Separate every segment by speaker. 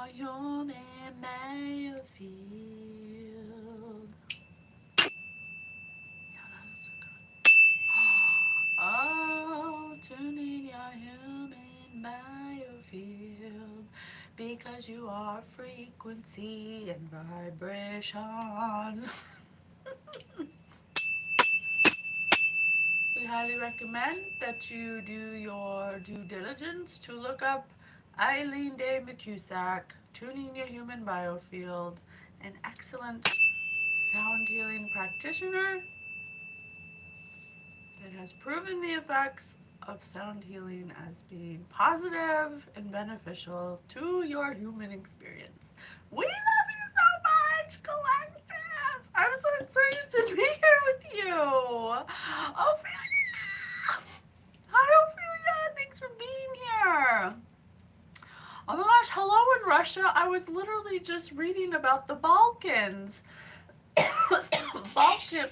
Speaker 1: your human battlefield. Yeah, that was so good. Oh, tuning your human battlefield, because you are frequency and vibration. We highly recommend that you do your due diligence to look up Eileen Day McCusack, Tuning Your Human Biofield, an excellent sound healing practitioner that has proven the effects of sound healing as being positive and beneficial to your human experience. We love you so much, Collective! I'm so excited to be here with you. Ophelia! Hi, Ophelia! Thanks for being here. Oh my gosh, hello in Russia. I was literally just reading about the Balkans.
Speaker 2: Nice.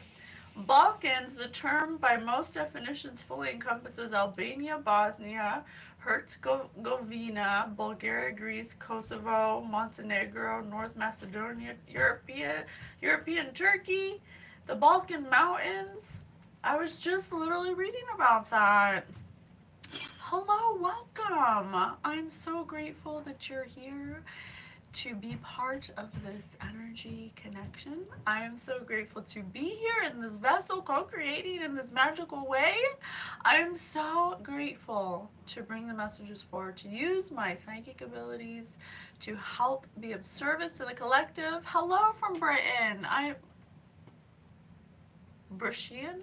Speaker 1: Balkans, the term by most definitions fully encompasses Albania, Bosnia, Herzegovina, Bulgaria, Greece, Kosovo, Montenegro, North Macedonia, European Turkey, the Balkan Mountains. I was just literally reading about that. Hello, welcome. I'm so grateful that you're here to be part of this energy connection. I am so grateful to be here in this vessel, co-creating in this magical way. I am so grateful to bring the messages forward, to use my psychic abilities to help be of service to the collective. Hello from Britain. Britian?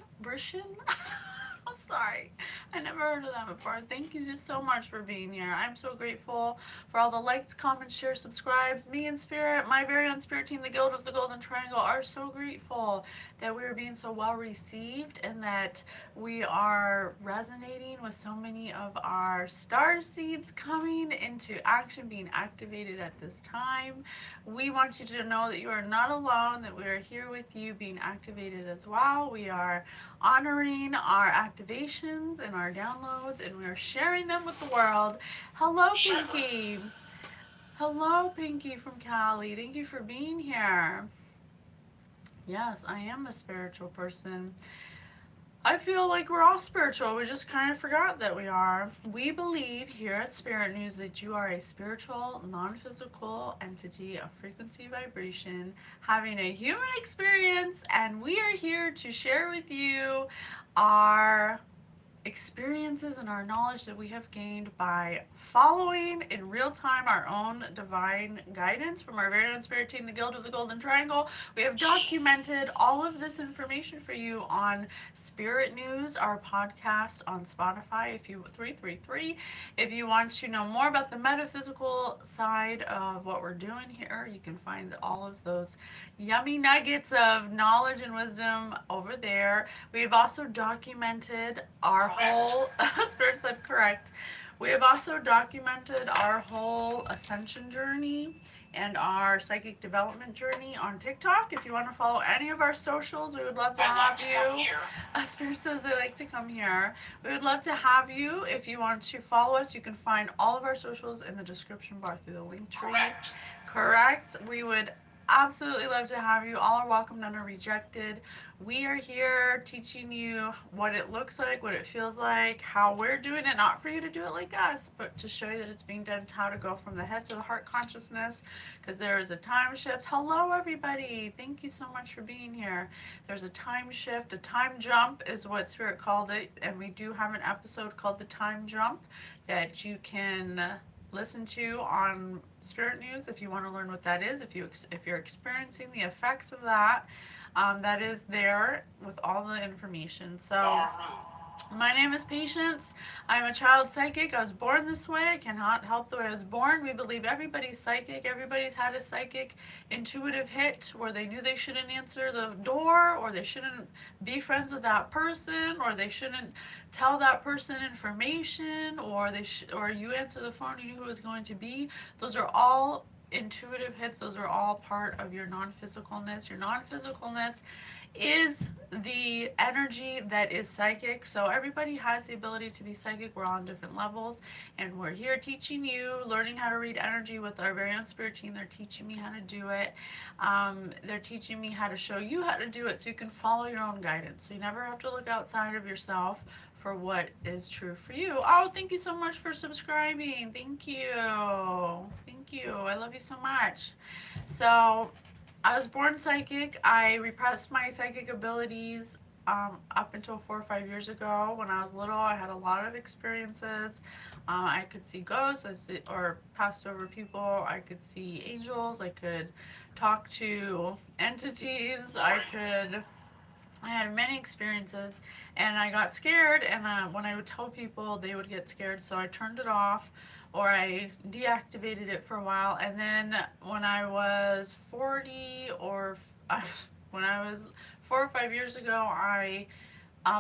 Speaker 1: I'm sorry. I never heard of that before. Thank you just so much for being here. I'm so grateful for all the likes, comments, shares, subscribes. Me and Spirit, my very own Spirit team, the Guild of the Golden Triangle, are so grateful that we are being so well received and that we are resonating with so many of our star seeds coming into action, being activated at this time. We want you to know that you are not alone, that we are here with you being activated as well. We are honoring our activations and our downloads, and we are sharing them with the world. Hello, Pinky. Hello, Pinky from Cali. Thank you for being here. Yes, I am a spiritual person. I feel like we're all spiritual. We just kind of forgot that we are. We believe here at Spirit News that you are a spiritual, non-physical entity of frequency vibration having a human experience, and we are here to share with you our experiences and our knowledge that we have gained by following in real time our own divine guidance from our very own spirit team, the Guild of the Golden Triangle. We have documented all of this information for you on Spirit News, our podcast on Spotify, if you 333. If you want to know more about the metaphysical side of what we're doing here, you can find all of those yummy nuggets of knowledge and wisdom over there. We've also documented our whole, Spirit said correct. We have also documented our whole ascension journey and our psychic development journey on TikTok. If you want to follow any of our socials, we would love to have you. Spirit says they like to come here. We would love to have you. If you want to follow us, you can find all of our socials in the description bar through the link tree. Correct. We would absolutely love to have you. All are welcome, none are rejected. We are here teaching you what it looks like, what it feels like, how we're doing it, not for you to do it like us, but to show you that it's being done, how to go from the head to the heart consciousness, because there is a time shift. Hello, everybody. Thank you so much for being here. There's a time shift, a time jump is what Spirit called it, and we do have an episode called The Time Jump that you can listen to on Spirit News if you want to learn what that is. If you're experiencing the effects of that, that is there with all the information. So my name is Patience. I'm a child psychic. I was born this way. I cannot help the way I was born. We believe everybody's psychic. Everybody's had a psychic intuitive hit where they knew they shouldn't answer the door, or they shouldn't be friends with that person, or they shouldn't tell that person information, or or you answer the phone, you knew who it was going to be. Those are all intuitive hits. Those are all part of your non-physicalness. Your non-physicalness is the energy that is psychic. So everybody has the ability to be psychic. We're all on different levels, and we're here teaching you, learning how to read energy with our very own spirit team. They're teaching me how to do it. They're teaching me how to show you how to do it so you can follow your own guidance. So you never have to look outside of yourself for what is true for you. Oh, thank you so much for subscribing. Thank you. Thank you. I love you so much. So I was born psychic. I repressed my psychic abilities up until 4 or 5 years ago. When I was little, I had a lot of experiences. I could see ghosts, or passed over people. I could see angels. I could talk to entities. I had many experiences, and I got scared, and when I would tell people, they would get scared, so I turned it off, or I deactivated it for a while. And then when I was 40, or when I was 4 or 5 years ago, I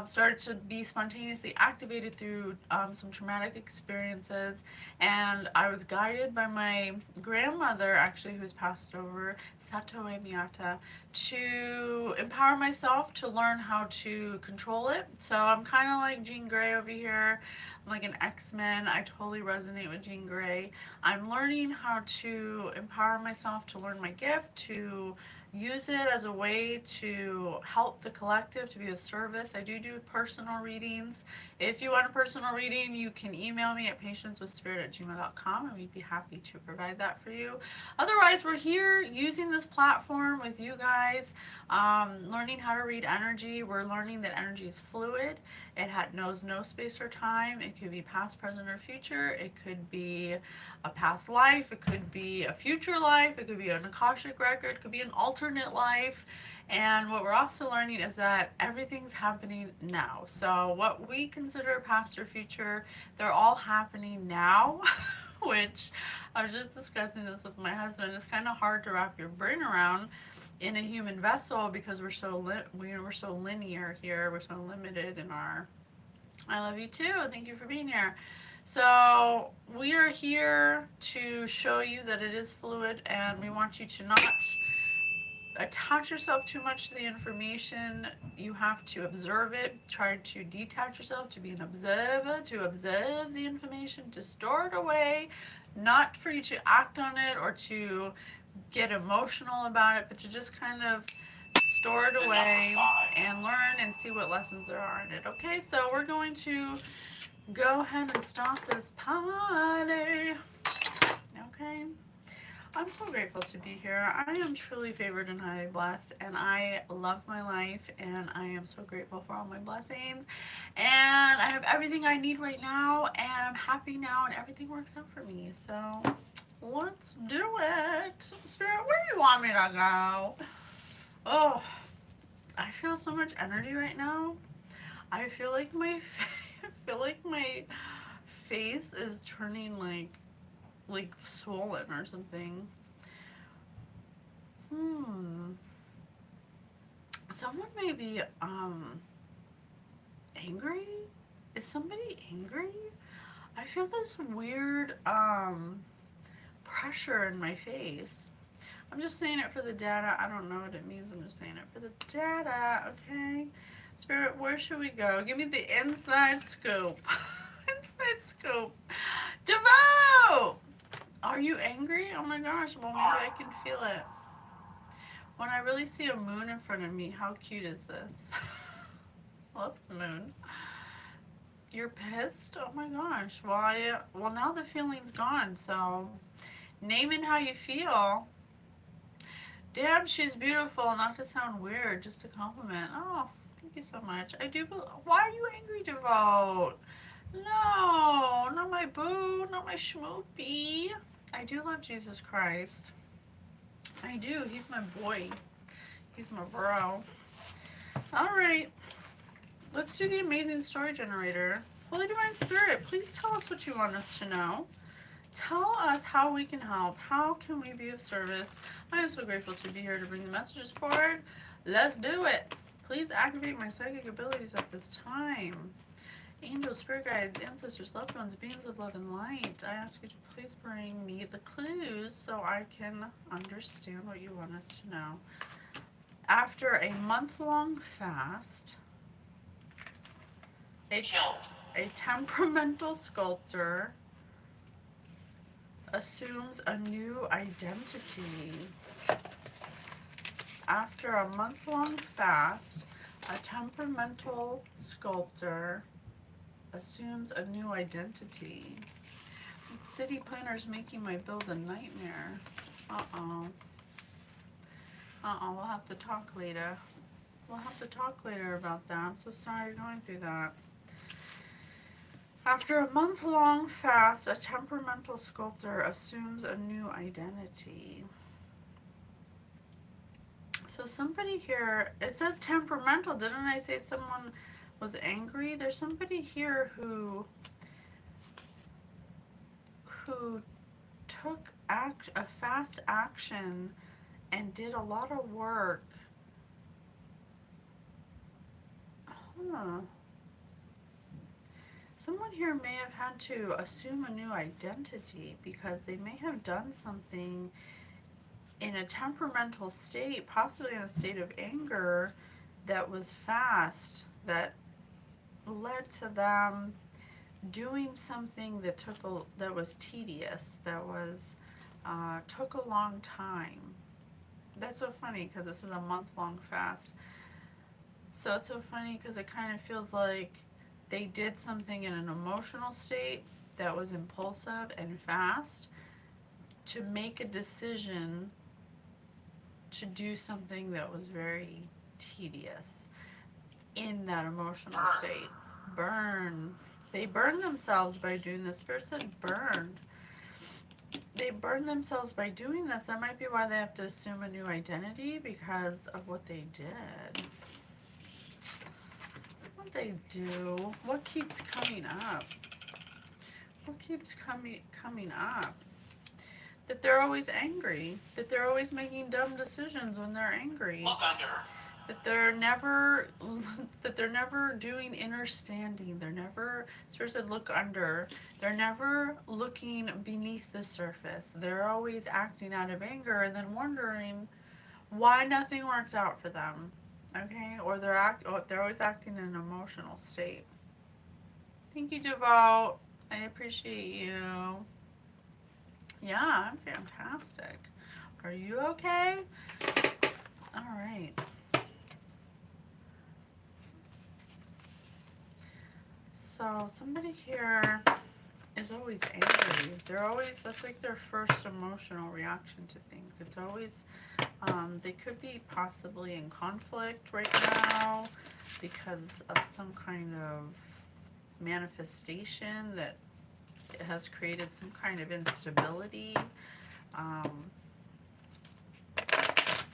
Speaker 1: started to be spontaneously activated through some traumatic experiences, and I was guided by my grandmother, actually, who's passed over, Satoe Miyata, to empower myself to learn how to control it. So I'm kind of like Jean Grey over here. I'm like an X-Men. I totally resonate with Jean Grey. I'm learning how to empower myself to learn my gift, to use it as a way to help the collective, to be of service. I do personal readings. If you want a personal reading, you can email me at patiencewithspirit@gmail.com, and we'd be happy to provide that for you. Otherwise, we're here using this platform with you guys, learning how to read energy. We're learning that energy is fluid. It knows no space or time. It could be past, present, or future. It could be a past life. It could be a future life. It could be an Akashic record. It could be an alternate life. And what we're also learning is that everything's happening now. So what we consider past or future, they're all happening now, which I was just discussing this with my husband. It's kind of hard to wrap your brain around in a human vessel, because we're so linear here. We're so limited in our. I love you too. Thank you for being here. So we are here to show you that it is fluid, and we want you to not attach yourself too much to the information. You have to observe it. Try to detach yourself, to be an observer, to observe the information, to store it away, not for you to act on it or to get emotional about it, but to just kind of store it away and learn and see what lessons there are in it. Okay, so we're going to go ahead and start this party. Okay. I'm so grateful to be here. I am truly favored and highly blessed, and I love my life, and I am so grateful for all my blessings, and I have everything I need right now, and I'm happy now, and everything works out for me. So let's do it. Spirit, where do you want me to go? Oh, I feel so much energy right now. I feel like my face is turning like swollen or something. Someone may be angry? Is somebody angry? I feel this weird pressure in my face. I'm just saying it for the data. I don't know what it means. I'm just saying it for the data, okay? Spirit, where should we go? Give me the inside scoop. Inside scoop. Devote! Are you angry? Oh my gosh, well maybe I can feel it. When I really see a moon in front of me, how cute is this? I love the moon. You're pissed? Oh my gosh. Well now the feeling's gone, so name it how you feel. Damn, she's beautiful. Not to sound weird, just a compliment. Oh, thank you so much. Why are you angry, Devote? No, not my boo, not my schmoopy. I do love Jesus Christ. I do. He's my boy. He's my bro. Alright. Let's do the amazing story generator. Holy Divine Spirit, please tell us what you want us to know. Tell us how we can help. How can we be of service? I am so grateful to be here to bring the messages forward. Let's do it. Please activate my psychic abilities at this time. Angels, spirit guides, ancestors, loved ones, beings of love and light, I ask you to please bring me the clues so I can understand what you want us to know. After a month-long fast, a temperamental sculptor assumes a new identity. After a month-long fast, a temperamental sculptor assumes a new identity. City planner's making my build a nightmare. Uh-oh. Uh-oh, we'll have to talk later. We'll have to talk later about that. I'm so sorry you're going through that. After a month-long fast, a temperamental sculptor assumes a new identity. So somebody here, it says temperamental. Didn't I say someone was angry? There's somebody here who took a fast action and did a lot of work. Huh. Someone here may have had to assume a new identity because they may have done something in a temperamental state, possibly in a state of anger, that was fast, that led to them doing something that that was tedious, that was took a long time. That's so funny because this is a month-long fast. So it's so funny because it kind of feels like they did something in an emotional state that was impulsive and fast to make a decision to do something that was very tedious in that emotional state. Burn. They burn themselves by doing this. Spirit said burned. They burn themselves by doing this. That might be why they have to assume a new identity, because of what they did. What they do? What keeps coming up? What keeps coming up? That they're always angry. That they're always making dumb decisions when they're angry.
Speaker 2: Look under.
Speaker 1: That they're never doing inner standing. They're never, Spirit said, look under. They're never looking beneath the surface. They're always acting out of anger and then wondering why nothing works out for them. Okay? Or they're always acting in an emotional state. Thank you, Devout. I appreciate you. Yeah, I'm fantastic. Are you okay? All right. So somebody here is always angry. That's like their first emotional reaction to things. It's always, they could be possibly in conflict right now because of some kind of manifestation that has created some kind of instability.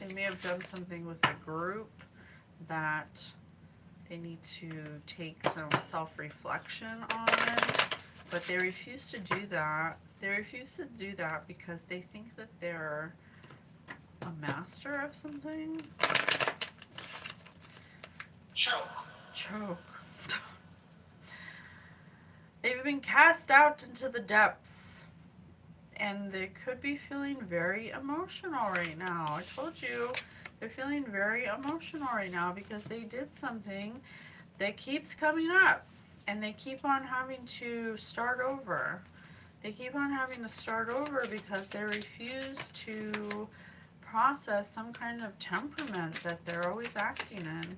Speaker 1: They may have done something with a group that they need to take some self-reflection on, but they refuse to do that. They refuse to do that because they think that they're a master of something. Choke. They've been cast out into the depths, and they could be feeling very emotional right now. I told you. They're feeling very emotional right now because they did something that keeps coming up, and they keep on having to start over. They keep on having to start over because they refuse to process some kind of temperament that they're always acting in.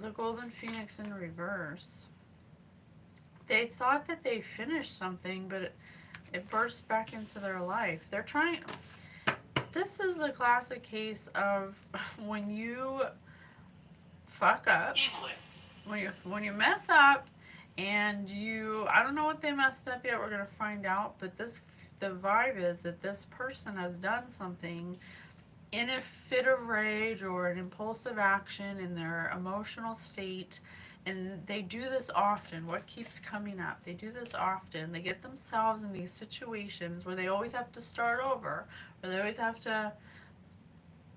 Speaker 1: The Golden Phoenix in reverse. They thought that they finished something, but it burst back into their life. They're trying... This is the classic case of when you fuck up, when you mess up, and I don't know what they messed up yet, we're going to find out, but the vibe is that this person has done something in a fit of rage or an impulsive action in their emotional state, and they do this often. What keeps coming up? They do this often. They get themselves in these situations where they always have to start over, where they always have to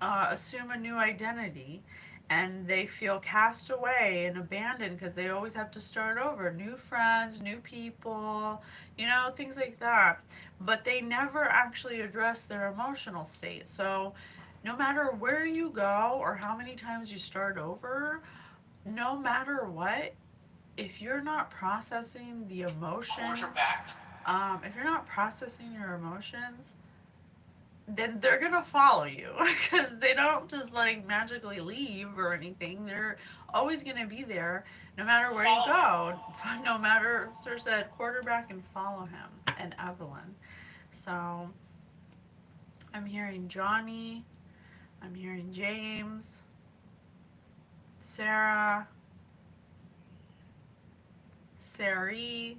Speaker 1: assume a new identity, and they feel cast away and abandoned because they always have to start over. New friends, new people, things like that. But they never actually address their emotional state. So no matter where you go or how many times you start over, no matter what, if you're not processing the emotions, if you're not processing your emotions, then they're gonna follow you because they don't just like magically leave or anything. They're always gonna be there no matter where you go. No matter, Sir said, quarterback and follow him, and Evelyn. So I'm hearing Johnny, I'm hearing James, Sarah, Sari,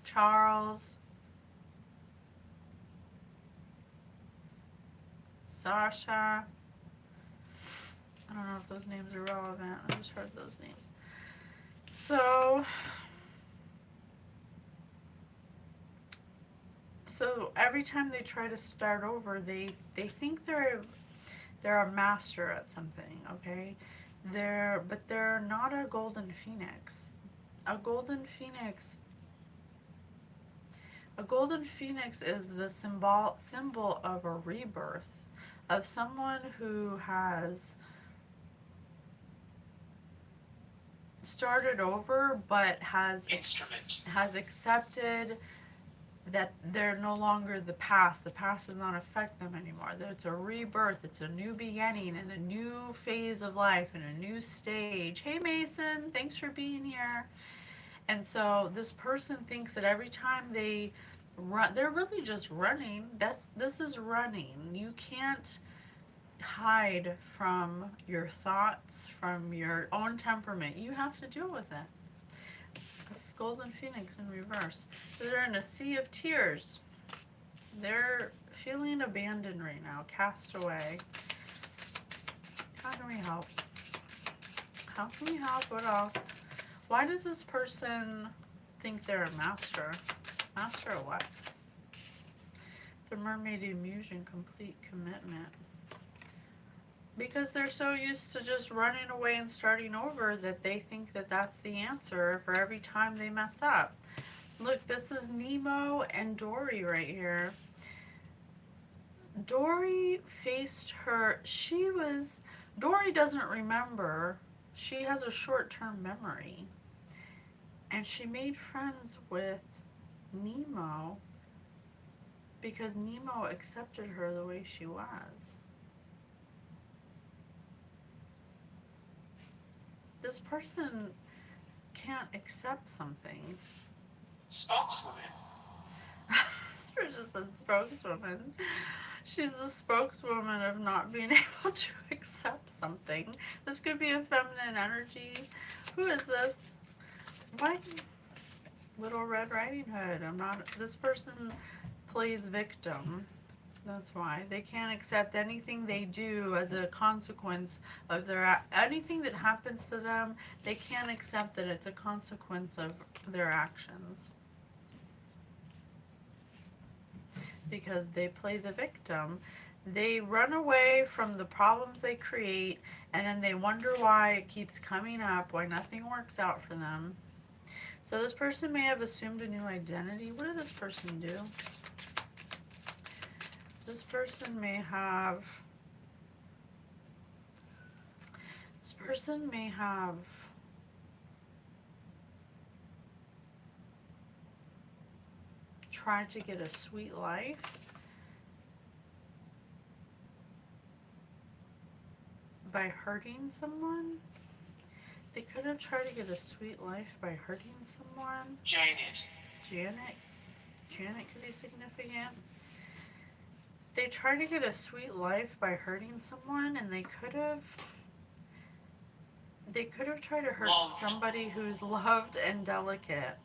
Speaker 1: Charles, Sasha. I don't know if those names are relevant. I just heard those names. So every time they try to start over, they think they're a master at something, okay? But they're not a golden phoenix. A golden phoenix A golden phoenix is the symbol of a rebirth, of someone who has started over but has accepted that they're no longer the past. The past does not affect them anymore. That it's a rebirth, it's a new beginning and a new phase of life and a new stage. Hey Mason, thanks for being here. And so this person thinks that every time they run, they're really just running. This is running. You can't hide from your thoughts, from your own temperament. You have to deal with it. Golden Phoenix in reverse. They're in a sea of tears. They're feeling abandoned right now, cast away. How can we help? How can we help? What else? Why does this person think they're a master? Master of what? The mermaid illusion, complete commitment. Because they're so used to just running away and starting over that they think that that's the answer for every time they mess up. Look, this is Nemo and Dory right here. Dory faced her, Dory doesn't remember. She has a short-term memory. And she made friends with Nemo because Nemo accepted her the way she was. This person can't accept something.
Speaker 2: Spokeswoman.
Speaker 1: Spirit just said spokeswoman. She's the spokeswoman of not being able to accept something. This could be a feminine energy. Who is this? Why? Little Red Riding Hood. This person plays victim. That's why. They can't accept anything they do as a consequence of anything that happens to them. They can't accept that it's a consequence of their actions. Because they play the victim. They run away from the problems they create, and then they wonder why it keeps coming up, why nothing works out for them. So this person may have assumed a new identity. What did this person do? This person may have tried to get a sweet life by hurting someone. They could have tried to get a sweet life by hurting someone.
Speaker 2: Janet
Speaker 1: could be significant. They tried to get a sweet life by hurting someone, and they could have tried to hurt somebody who's loved and delicate.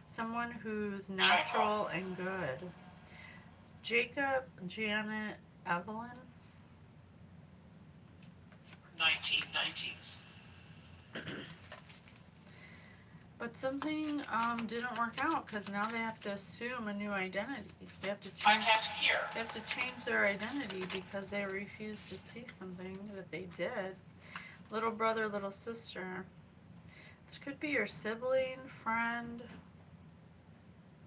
Speaker 1: Someone who's natural and good. Jacob, Janet, Evelyn.
Speaker 2: 1990s.
Speaker 1: But something didn't work out because now they have to assume a new identity. They have to change.
Speaker 2: I can't hear.
Speaker 1: They have to change their identity because they refuse to see something that they did. Little brother, little sister. This could be your sibling, friend.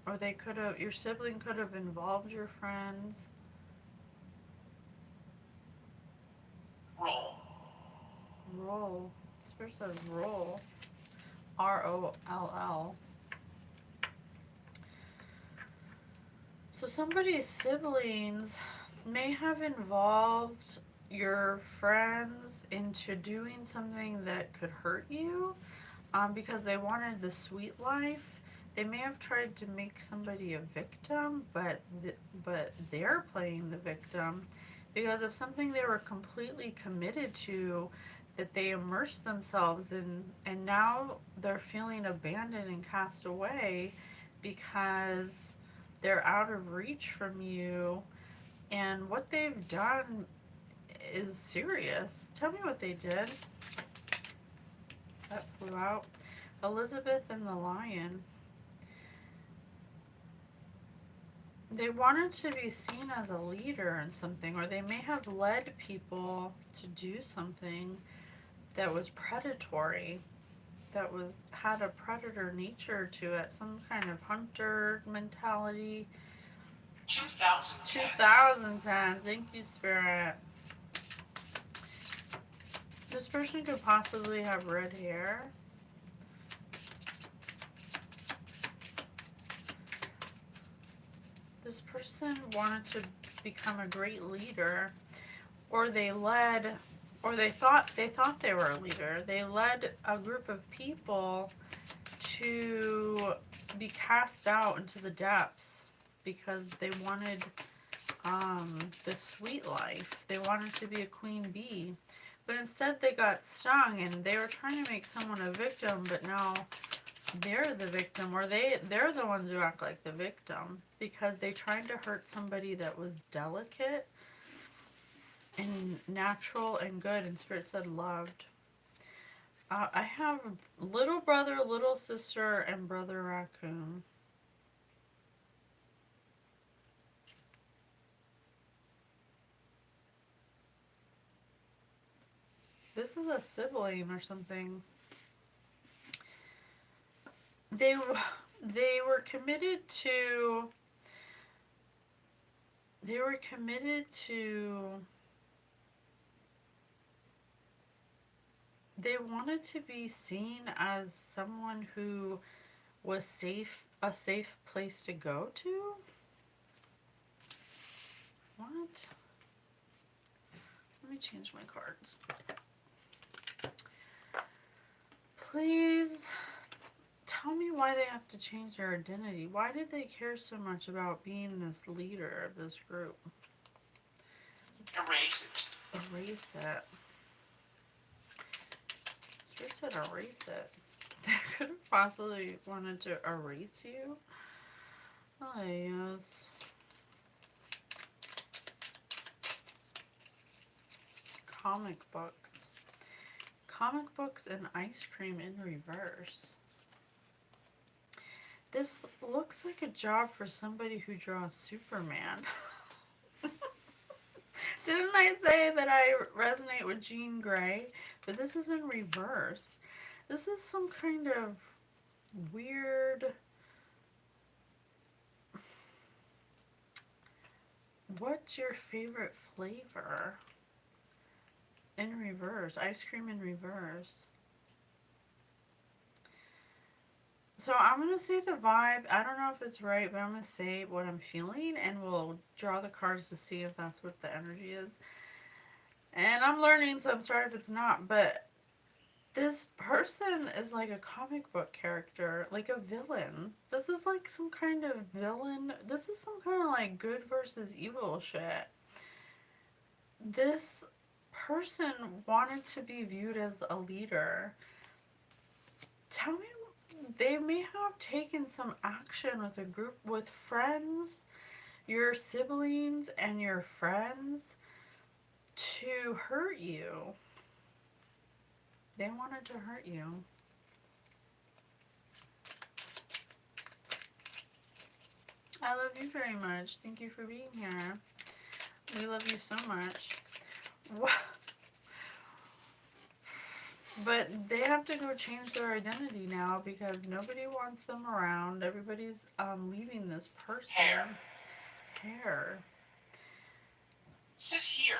Speaker 1: Or they could have, your sibling could have involved your friends.
Speaker 2: Roll.
Speaker 1: Roll. Spirit says roll. R-O-L-L. So somebody's siblings may have involved your friends into doing something that could hurt you, because they wanted the sweet life. They may have tried to make somebody a victim, but they're playing the victim because of something they were completely committed to, that they immersed themselves in, and now they're feeling abandoned and cast away because they're out of reach from you, and what they've done is serious. Tell me what they did. That flew out. Elizabeth and the Lion. They wanted to be seen as a leader in something, or they may have led people to do something that was predatory, that had a predator nature to it, some kind of hunter mentality.
Speaker 2: 2010.
Speaker 1: 2010. Thank you, Spirit. This person could possibly have red hair. This person wanted to become a great leader, or they led, or they thought they were a leader. They led a group of people to be cast out into the depths because they wanted the sweet life. They wanted to be a queen bee. But instead they got stung, and they were trying to make someone a victim, but now they're the victim, or they're the ones who act like the victim because they tried to hurt somebody that was delicate and natural and good, and Spirit said loved. I have little brother, little sister, and brother raccoon. This is a sibling or something. They were committed to. They were committed to. They wanted to be seen as someone who was safe, a safe place to go to. What? Let me change my cards. Please tell me why they have to change their identity. Why did they care so much about being this leader of this group?
Speaker 2: Erase it.
Speaker 1: Erase it. Spirit said erase it. They could have possibly wanted to erase you. Oh, yes. Comic books. Comic books and ice cream in reverse. This looks like a job for somebody who draws Superman. Didn't I say that I resonate with Jean Grey? But this is in reverse. This is some kind of weird... What's your favorite flavor? In reverse. Ice cream in reverse. So I'm going to say the vibe. I don't know if it's right, but I'm going to say what I'm feeling, and we'll draw the cards to see if that's what the energy is. And I'm learning, so I'm sorry if it's not, but this person is like a comic book character, like a villain. This is like some kind of villain. This is some kind of like good versus evil shit. This person wanted to be viewed as a leader. Tell me, they may have taken some action with a group, with friends, your siblings and your friends, to hurt you. They wanted to hurt you. I love you very much. Thank you for being here. We love you so much. But they have to go change their identity now because nobody wants them around. Everybody's leaving this person. Hair.
Speaker 2: Sit here.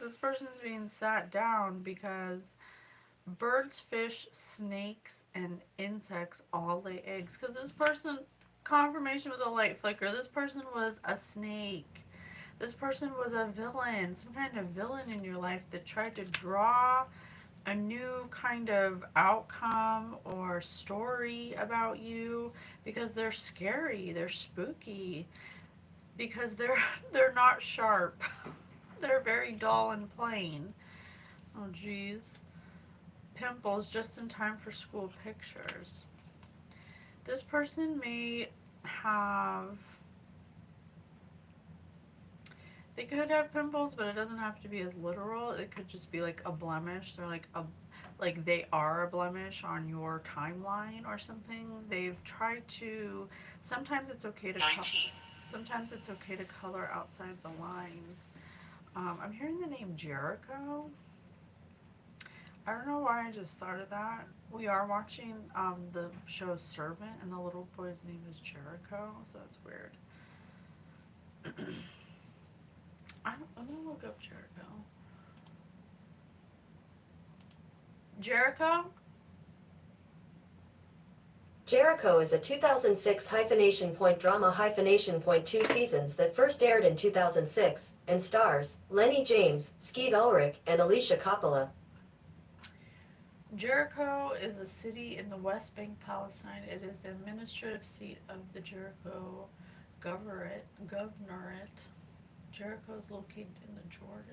Speaker 1: This person's being sat down because birds, fish, snakes, and insects all lay eggs. Because this person, confirmation with a light flicker, this person was a snake. This person was a villain, some kind of villain in your life that tried to draw a new kind of outcome or story about you because they're scary, they're spooky, because they're not sharp. They're very dull and plain. Oh geez. Pimples just in time for school pictures. This person may have, they could have pimples, but it doesn't have to be as literal. It could just be like a blemish. They're like they are a blemish on your timeline or something. They've tried to, sometimes it's okay to
Speaker 2: 19.
Speaker 1: Sometimes it's okay to color outside the lines. I'm hearing the name Jericho. I don't know why I just thought of that. We are watching the show Servant, and the little boy's name is Jericho, so that's weird. I'm gonna look up Jericho. Jericho?
Speaker 3: Jericho is a 2006 drama 2 seasons that first aired in 2006 and stars Lenny James, Skeet Ulrich, and Alicia Coppola.
Speaker 1: Jericho is a city in the West Bank, Palestine. It is the administrative seat of the Jericho governorate. Jericho is located in the Jordan.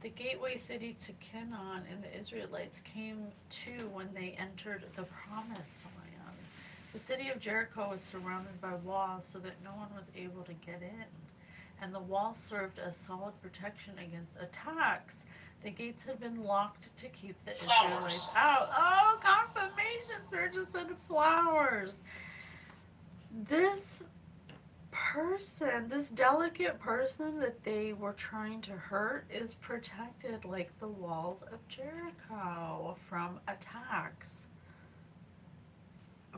Speaker 1: The gateway city to Canaan, and the Israelites came to when they entered the Promised Land. The city of Jericho was surrounded by walls so that no one was able to get in, and the walls served as solid protection against attacks. The gates had been locked to keep the Israelites out. Oh, confirmation! Spirit just said flowers. This person, this delicate person that they were trying to hurt, is protected like the walls of Jericho from attacks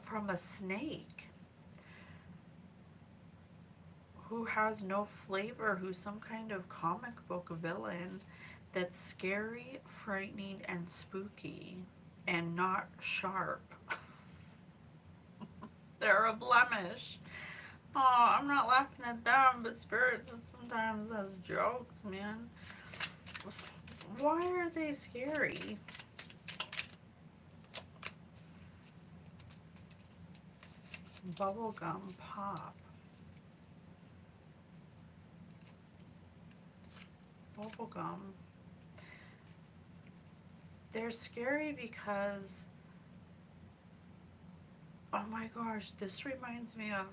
Speaker 1: from a snake who has no flavor, who's some kind of comic book villain that's scary, frightening, and spooky and not sharp. They're a blemish. Oh, I'm not laughing at them, but Spirit just sometimes has jokes, man. Why are they scary? Bubblegum pop. Bubblegum. They're scary because, oh my gosh, this reminds me of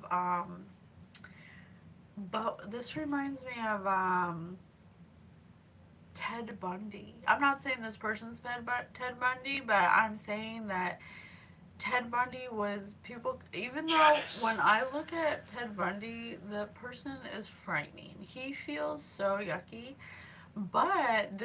Speaker 1: Ted Bundy. I'm not saying this person's Ted Bundy, but I'm saying that Ted Bundy was, people, even though when I look at Ted Bundy, the person is frightening. He feels so yucky, but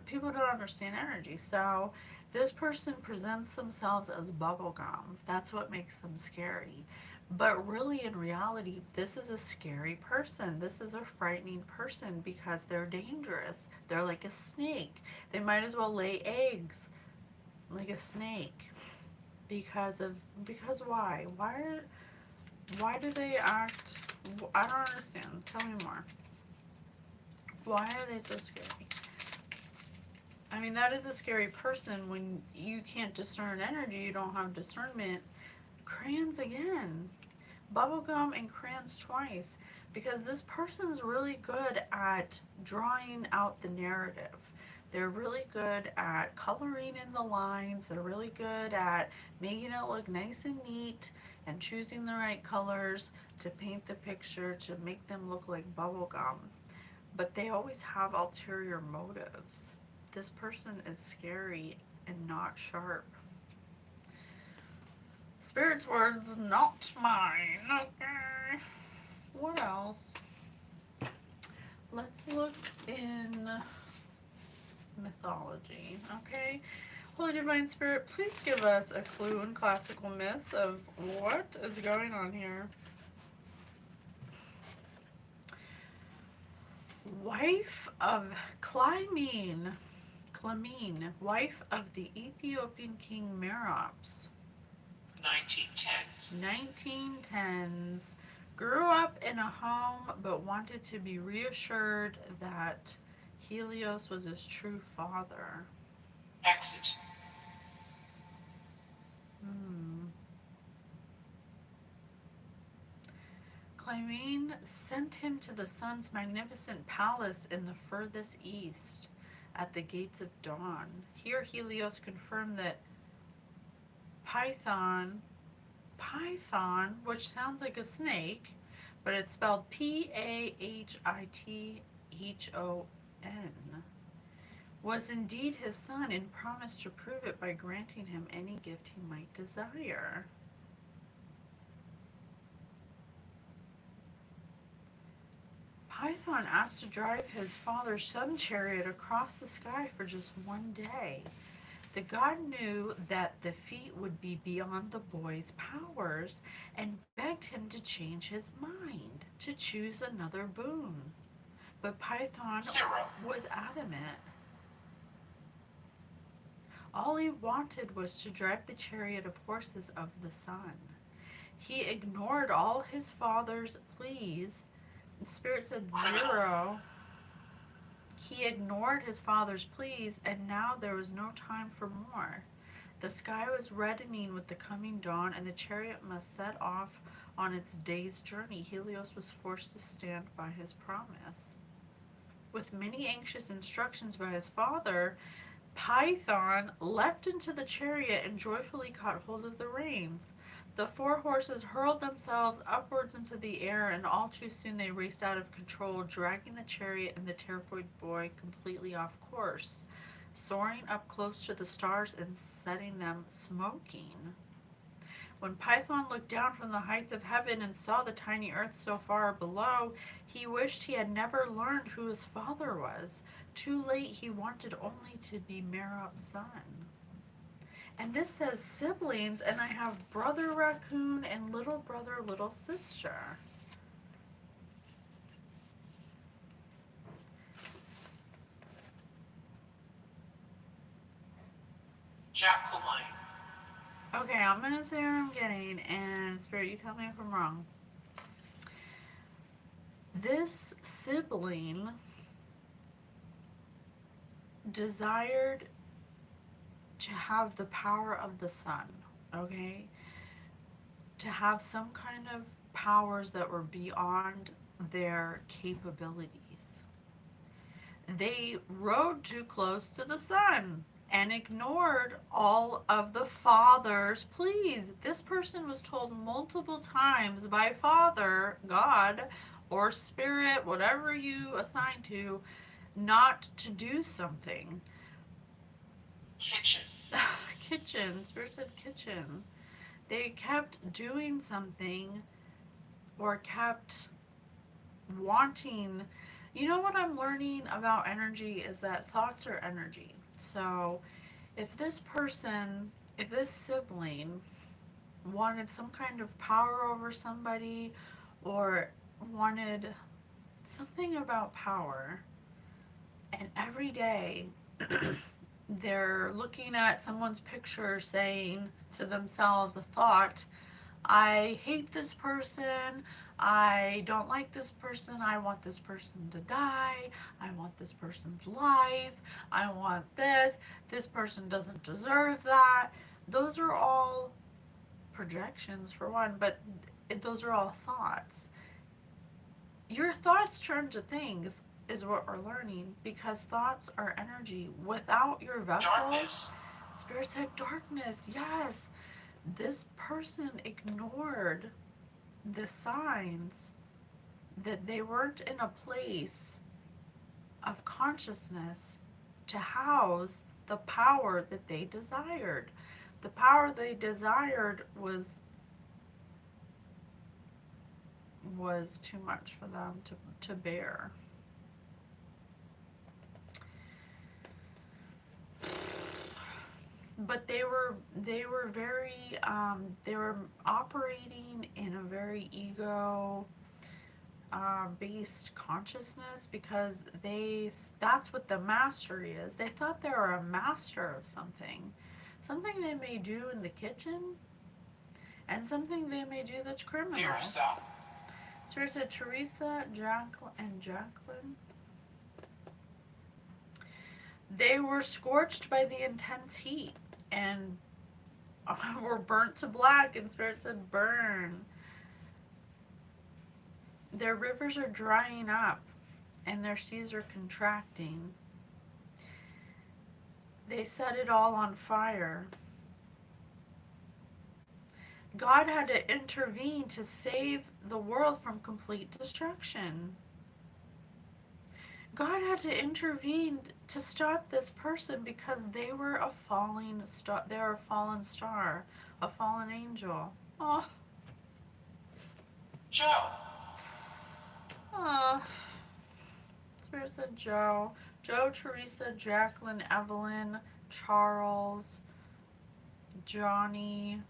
Speaker 1: people don't understand energy. So this person presents themselves as bubblegum. That's what makes them scary. But really, in reality, this is a scary person. This is a frightening person because they're dangerous. They're like a snake. They might as well lay eggs like a snake. Because why? Why do they act? I don't understand. Tell me more. Why are they so scary? I mean, that is a scary person when you can't discern energy. You don't have discernment. Crayons again. Bubblegum and crayons twice. Because this person's really good at drawing out the narrative. They're really good at coloring in the lines. They're really good at making it look nice and neat and choosing the right colors to paint the picture to make them look like bubblegum. But they always have ulterior motives. This person is scary and not sharp. Spirit's words, not mine. Okay. What else? Let's look in mythology. Okay? Holy Divine Spirit, please give us a clue in classical myths of what is going on here. Wife of Clymene, wife of the Ethiopian king Merops.
Speaker 2: 1910s.
Speaker 1: 1910s. Grew up in a home but wanted to be reassured that Helios was his true father.
Speaker 2: Exit.
Speaker 1: Clymene sent him to the sun's magnificent palace in the furthest east at the gates of dawn. Here Helios confirmed that Python, which sounds like a snake, but it's spelled Paithithon, was indeed his son and promised to prove it by granting him any gift he might desire. Python asked to drive his father's sun chariot across the sky for just one day. The god knew that the feat would be beyond the boy's powers and begged him to change his mind, to choose another boon. But Python
Speaker 2: 0.
Speaker 1: was adamant. All he wanted was to drive the chariot of horses of the sun. He ignored all his father's pleas. The spirit said 0. He ignored his father's pleas, and now there was no time for more. The sky was reddening with the coming dawn, and the chariot must set off on its day's journey. Helios was forced to stand by his promise. With many anxious instructions by his father, Python leapt into the chariot and joyfully caught hold of the reins. The 4 horses hurled themselves upwards into the air, and all too soon they raced out of control, dragging the chariot and the terrified boy completely off course, soaring up close to the stars and setting them smoking. When Python looked down from the heights of heaven and saw the tiny earth so far below, he wished he had never learned who his father was. Too late, he wanted only to be Merop's son. And this says siblings, and I have brother raccoon and little brother, little sister.
Speaker 2: Jacqueline.
Speaker 1: Okay, I'm going to say what I'm getting, and Spirit, you tell me if I'm wrong. This sibling desired to have the power of the sun, okay? To have some kind of powers that were beyond their capabilities. They rode too close to the sun and ignored all of the father's pleas. This person was told multiple times by Father, God, or Spirit, whatever you assign to, not to do something.
Speaker 2: Kitchen.
Speaker 1: Kitchen. Spirit said kitchen. They kept doing something or kept wanting. You know what I'm learning about energy is that thoughts are energy. So if this person, if this sibling wanted some kind of power over somebody or wanted something about power, and every day they're looking at someone's picture saying to themselves a thought, I hate this person, I don't like this person, I want this person to die, I want this person's life, I want this person doesn't deserve that. Those are all projections for one, but those are all thoughts. Your thoughts turn to things is what we're learning, because thoughts are energy. Without your vessel,
Speaker 2: Darkness.
Speaker 1: Spirit said darkness, yes. This person ignored the signs that they weren't in a place of consciousness to house the power that they desired. The power they desired was too much for them to bear. but they were very they were operating in a very ego based consciousness, because that's what the mastery is. They thought they were a master of something they may do in the kitchen, and something they may do that's criminal.
Speaker 2: Thier self.
Speaker 1: Spirit said Teresa, Jacqueline. They were scorched by the intense heat and were burnt to black, and Spirit said burn. Their rivers are drying up and their seas are contracting. They set it all on fire. God had to intervene to save the world from complete destruction. God had to intervene to stop this person because they were a falling star. They're a fallen star, a fallen angel. Oh,
Speaker 2: Joe.
Speaker 1: oh. Spirit said Joe, Teresa, Jacqueline, Evelyn, Charles, Johnny,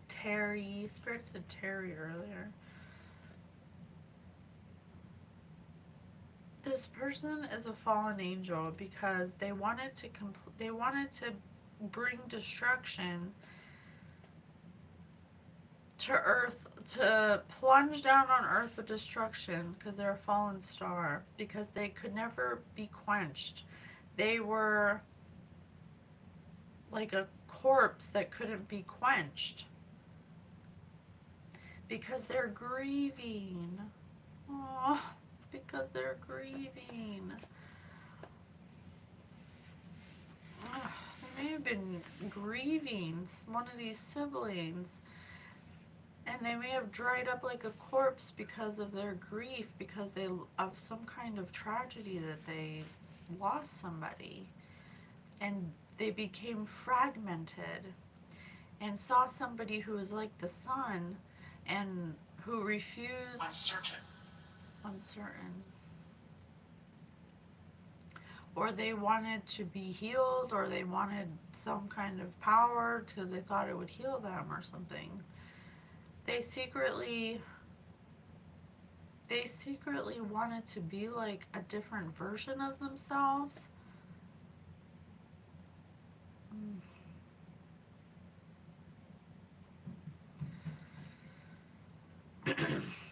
Speaker 1: Terry. Spirit said Terry earlier. This person is a fallen angel because they wanted to bring destruction to Earth, to plunge down on Earth with destruction, because they're a fallen star, because they could never be quenched. They were like a corpse that couldn't be quenched because they're grieving. Oh, because they're grieving. They may have been grieving one of these siblings, and they may have dried up like a corpse because of their grief, because of some kind of tragedy that they lost somebody, and they became fragmented and saw somebody who was like the sun and who refused. Uncertain. Or they wanted to be healed, or they wanted some kind of power because they thought it would heal them or something. They secretly wanted to be like a different version of themselves.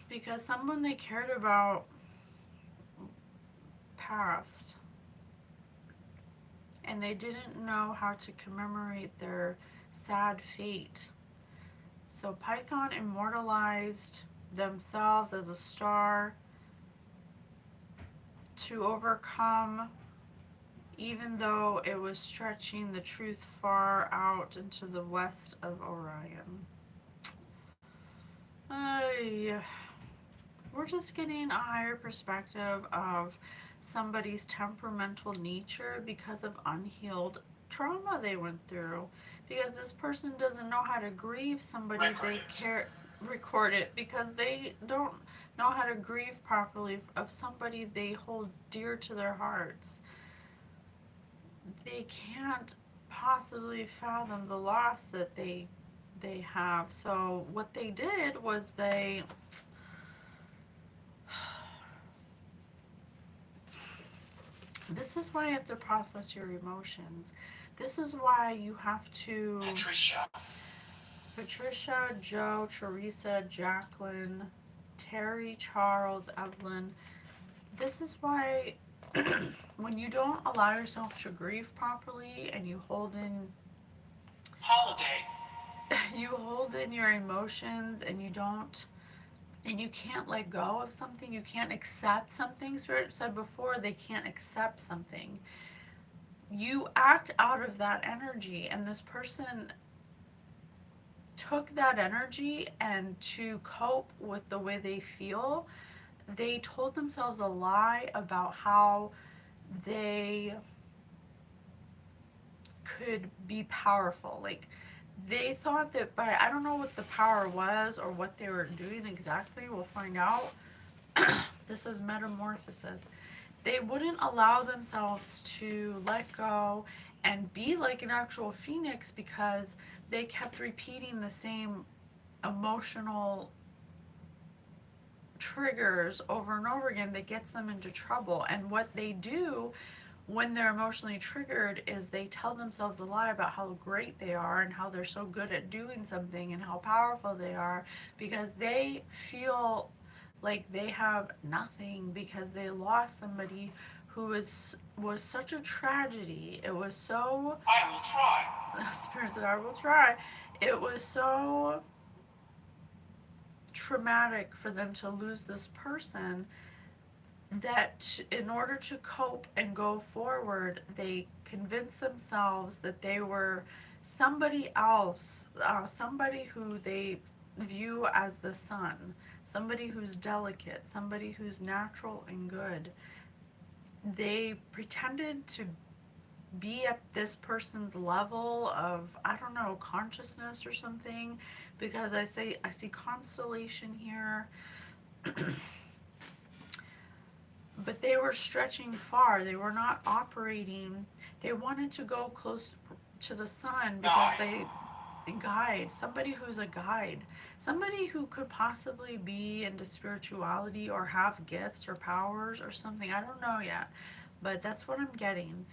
Speaker 1: Because someone they cared about passed, and they didn't know how to commemorate their sad fate. So Python immortalized themselves as a star to overcome, even though it was stretching the truth far out into the west of Orion. We're just getting a higher perspective of somebody's temperamental nature because of unhealed trauma they went through. Because this person doesn't know how to grieve somebody they care. Record it, because they don't know how to grieve properly of somebody they hold dear to their hearts. They can't possibly fathom the loss that they have. So what they did was this is why you have to process your emotions. This is why you have to... Patricia, Joe, Teresa, Jacqueline, Terry, Charles, Evelyn. This is why when you don't allow yourself to grieve properly and you hold in... You hold in your emotions and you can't let go of something, you can't accept something. Spirit said before, they can't accept something. You act out of that energy, and this person took that energy, and to cope with the way they feel, they told themselves a lie about how they could be powerful. Like, they thought that by, I don't know what the power was or what they were doing exactly, we'll find out. This is metamorphosis. they wouldn't allow themselves to let go and be like an actual phoenix because they kept repeating the same emotional triggers over and over again that gets them into trouble. And what they do when they're emotionally triggered is they tell themselves a lie about how great they are and how they're so good at doing something and how powerful they are, because they feel like they have nothing because they lost somebody who was such a tragedy. It was so
Speaker 2: I will try.
Speaker 1: Spirit said, I will try. It was so traumatic for them to lose this person that in order to cope and go forward, they convinced themselves that they were somebody else, somebody who they view as the sun, somebody who's delicate, somebody who's natural and good. They pretended to be at this person's level of, I don't know, consciousness or something, because I see constellation here. But they were stretching far. They were not operating. They wanted to go close to the sun because they guide, somebody who's a guide, somebody who could possibly be into spirituality or have gifts or powers or something. I don't know yet, but that's what I'm getting.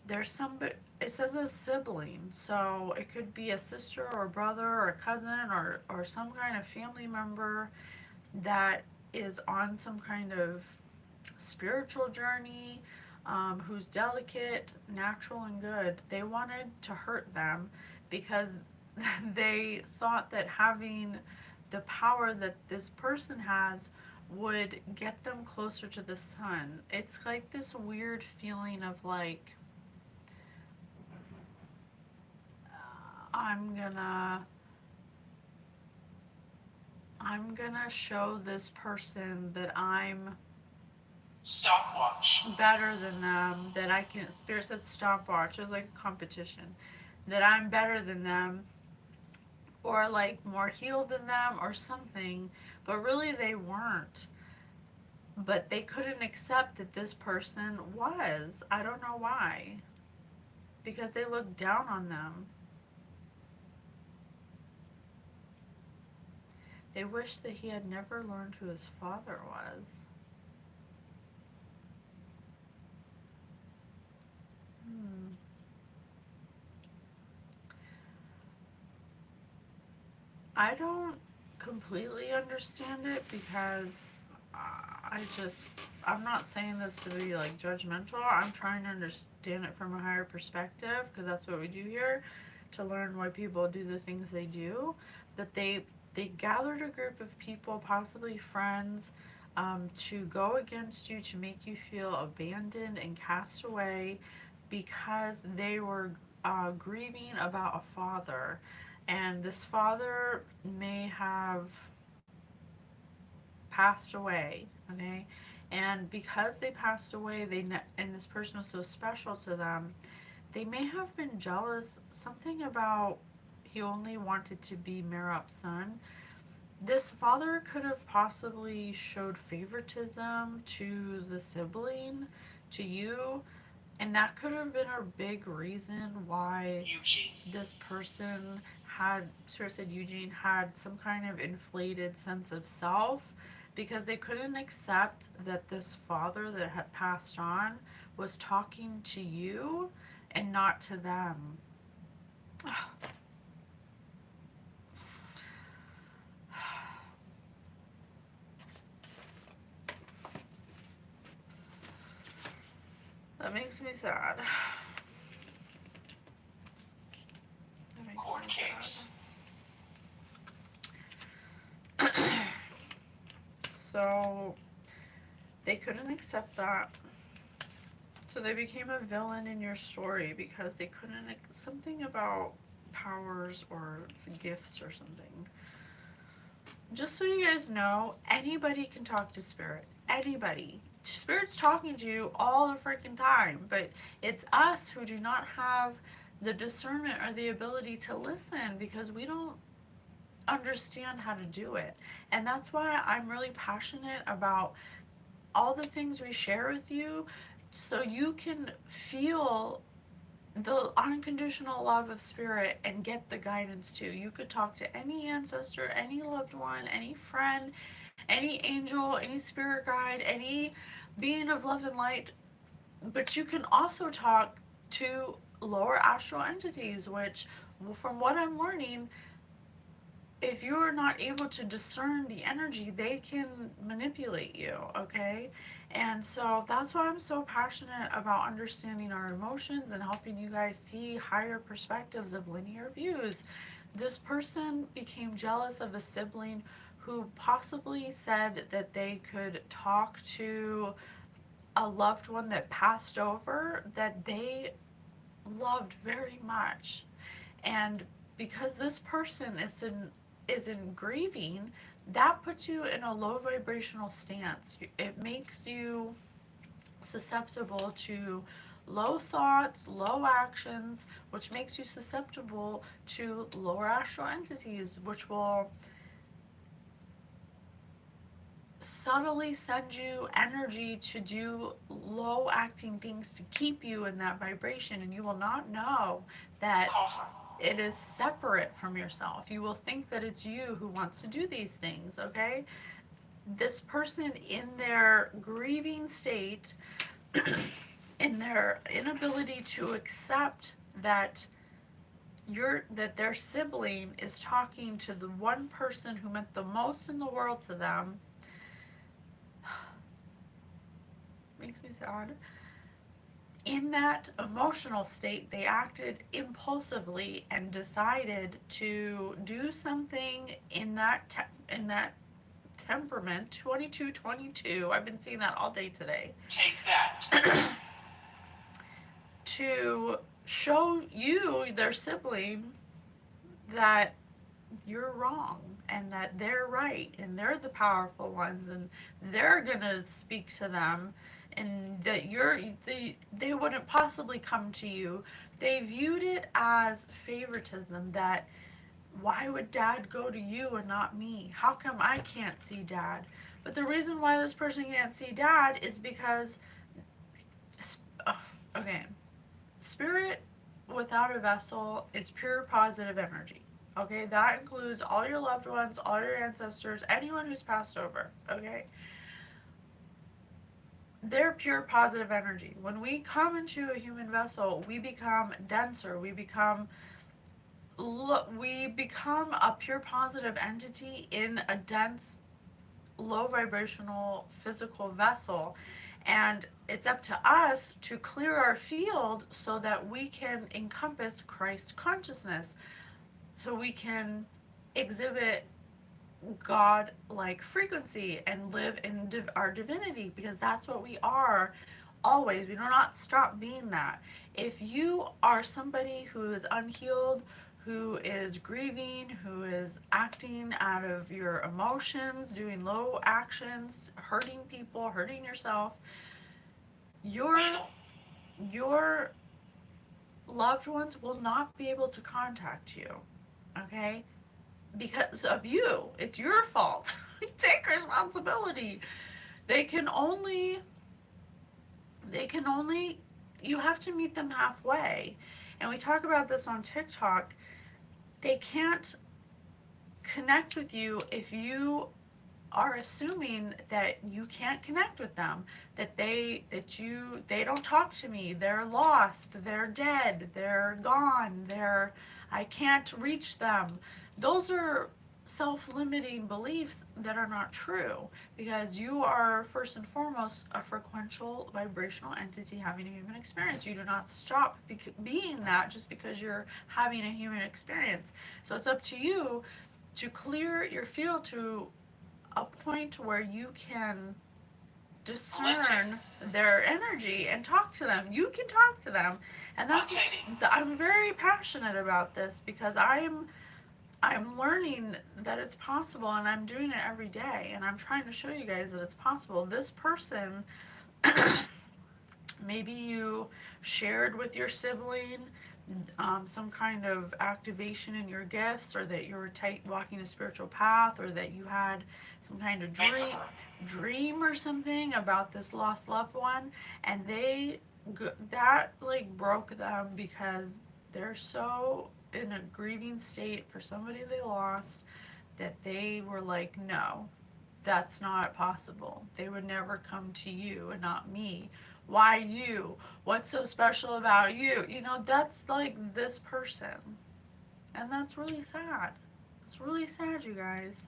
Speaker 1: There's somebody, it says a sibling, so it could be a sister or a brother or a cousin or some kind of family member that is on some kind of spiritual journey, who's delicate, natural, and good. They wanted to hurt them because they thought that having the power that this person has would get them closer to the sun. It's like this weird feeling of like, I'm gonna show this person that I'm
Speaker 2: Stopwatch.
Speaker 1: better than them, that I can, Spirit said stopwatch, it was like a competition, that I'm better than them, or like more healed than them or something, but really they weren't. But they couldn't accept that this person was. I don't know why. Because they looked down on them. They wished that he had never learned who his father was. I don't completely understand it because I'm not saying this to be like judgmental. I'm trying to understand it from a higher perspective because that's what we do here, to learn why people do the things they do. But they gathered a group of people, possibly friends, to go against you, to make you feel abandoned and cast away because they were grieving about a father. And this father may have passed away, okay? And because they passed away, and this person was so special to them, they may have been jealous, something about he only wanted to be Merab's son. This father could have possibly showed favoritism to the sibling, to you, and that could have been a big reason why
Speaker 2: Eugene.
Speaker 1: this person had, Spirit said Eugene, had some kind of inflated sense of self, because they couldn't accept that this father that had passed on was talking to you and not to them. That makes me sad. That makes
Speaker 2: Court
Speaker 1: me
Speaker 2: case.
Speaker 1: sad. So they couldn't accept that. So they became a villain in your story because they couldn't, something about powers or gifts or something. Just so you guys know, anybody can talk to Spirit. Anybody. Spirit's talking to you all the freaking time, but it's us who do not have the discernment or the ability to listen because we don't understand how to do it. And that's why I'm really passionate about all the things we share with you so you can feel the unconditional love of spirit and get the guidance too. You could talk to any ancestor, any loved one, any friend, any angel, any spirit guide, any being of love and light, but you can also talk to lower astral entities, which, from what I'm learning, if you're not able to discern the energy, they can manipulate you, okay? And so that's why I'm so passionate about understanding our emotions and helping you guys see higher perspectives of linear views. This person became jealous of a sibling who possibly said that they could talk to a loved one that passed over that they loved very much. And because this person is in grieving, that puts you in a low vibrational stance. It makes you susceptible to low thoughts, low actions, which makes you susceptible to lower astral entities, which will subtly send you energy to do low acting things to keep you in that vibration, and you will not know that
Speaker 2: Coffer.
Speaker 1: it is separate from yourself. You will think that it's you who wants to do these things, okay? This person in their grieving state, in their inability to accept that their sibling is talking to the one person who meant the most in the world to them, makes me sad. In that emotional state, they acted impulsively and decided to do something in that temperament. 2222. I've been seeing that all day today.
Speaker 2: Take that.
Speaker 1: To show you, their sibling, that you're wrong and that they're right and they're the powerful ones and they're gonna speak to them, and that they wouldn't possibly come to you. They viewed it as favoritism, that why would dad go to you and not me? How come I can't see dad? But the reason why this person can't see dad is because, okay, spirit without a vessel is pure positive energy. Okay, that includes all your loved ones, all your ancestors, anyone who's passed over. Okay, they're pure positive energy. When we come into a human vessel, we become denser. We become a pure positive entity in a dense, low vibrational physical vessel. And it's up to us to clear our field so that we can encompass Christ consciousness, so we can exhibit God-like frequency and live in our divinity, because that's what we are always. We do not stop being that. If you are somebody who is unhealed, who is grieving, who is acting out of your emotions, doing low actions, hurting people, hurting yourself, your loved ones will not be able to contact you, okay? Because of you. It's your fault. Take responsibility. They can only, you have to meet them halfway. And we talk about this on TikTok. They can't connect with you if you are assuming that you can't connect with them, that they don't talk to me, they're lost, they're dead, they're gone, I can't reach them. Those are self-limiting beliefs that are not true, because you are first and foremost a frequential vibrational entity having a human experience. You do not stop being that just because you're having a human experience. So it's up to you to clear your field to a point where you can discern their energy and talk to them. You can talk to them, and I'm very passionate about this, because I'm learning that it's possible, and I'm doing it every day, and I'm trying to show you guys that it's possible. This person, maybe you shared with your sibling some kind of activation in your gifts, or that you were walking a spiritual path, or that you had some kind of dream or something about this lost loved one, and that like broke them because they're so in a grieving state for somebody they lost that they were like, no, that's not possible. They would never come to you and not me. Why you? What's so special about you? You know, that's like this person. And that's really sad. It's really sad, you guys.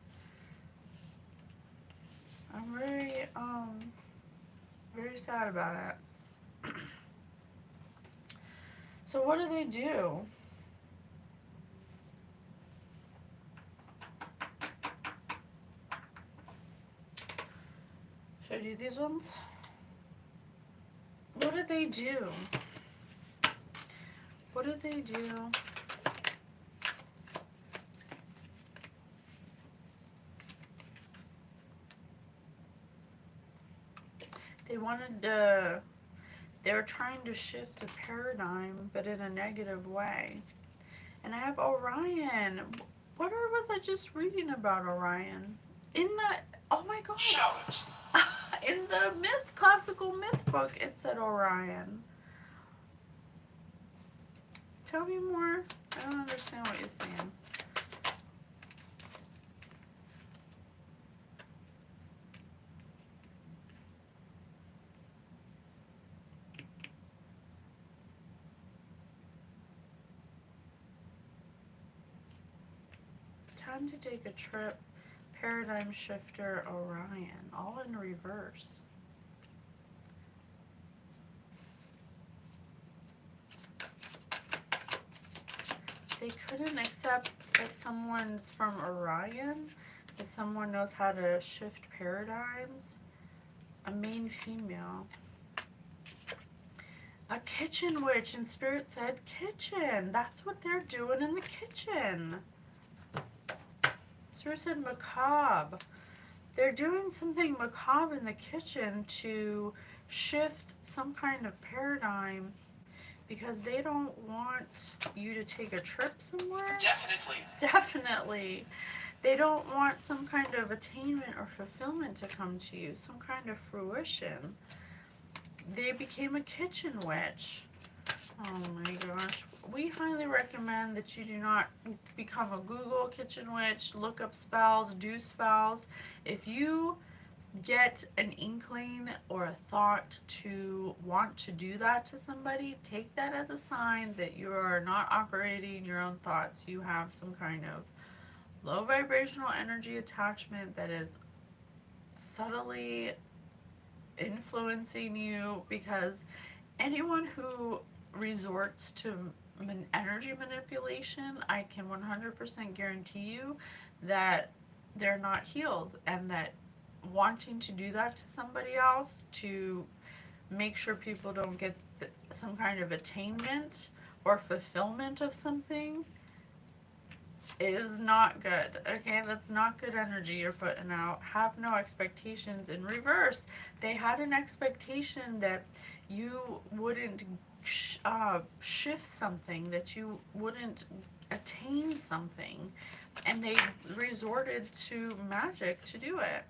Speaker 1: I'm very sad about it. So what do they do? Should I do these ones? What did they do? What did they do? They were trying to shift the paradigm, but in a negative way. And I have Orion. What was I just reading about Orion? Oh my god.
Speaker 2: Show it.
Speaker 1: In the classical myth book, it said Orion. Tell me more. I don't understand what you're saying. Time to take a trip. Paradigm shifter Orion. All in reverse. They couldn't accept that someone's from Orion, that someone knows how to shift paradigms. A main female. A kitchen witch, and Spirit said kitchen. That's what they're doing in the kitchen. Spirit said macabre. They're doing something macabre in the kitchen to shift some kind of paradigm because they don't want you to take a trip somewhere. Definitely. They don't want some kind of attainment or fulfillment to come to you, some kind of fruition. They became a kitchen witch. Oh my gosh. We highly recommend that you do not become a Google kitchen witch, look up spells, do spells. If you get an inkling or a thought to want to do that to somebody, take that as a sign that you are not operating your own thoughts. You have some kind of low vibrational energy attachment that is subtly influencing you, because anyone who resorts to energy manipulation, I can 100% guarantee you that they're not healed, and that wanting to do that to somebody else to make sure people don't get some kind of attainment or fulfillment of something is not good. Okay, that's not good energy you're putting out. Have no expectations. In reverse, they had an expectation that you wouldn't shift something, that you wouldn't attain something, and they resorted to magic to do it.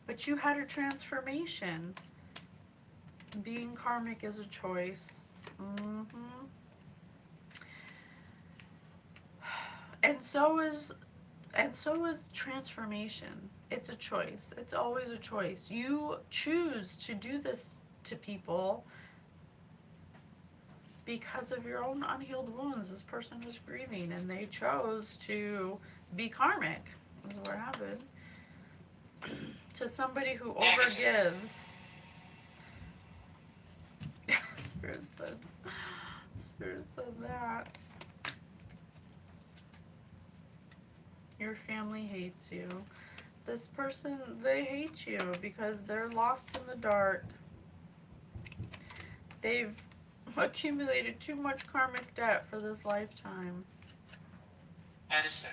Speaker 1: But you had a transformation. Being karmic is a choice. And so is transformation. It's a choice. It's always a choice. You choose to do this to people because of your own unhealed wounds. This person was grieving, and they chose to be karmic. Is what happened. To somebody who overgives. Spirit said that. Your family hates you. This person, they hate you because they're lost in the dark. They've accumulated too much karmic debt for this lifetime.
Speaker 2: Edison.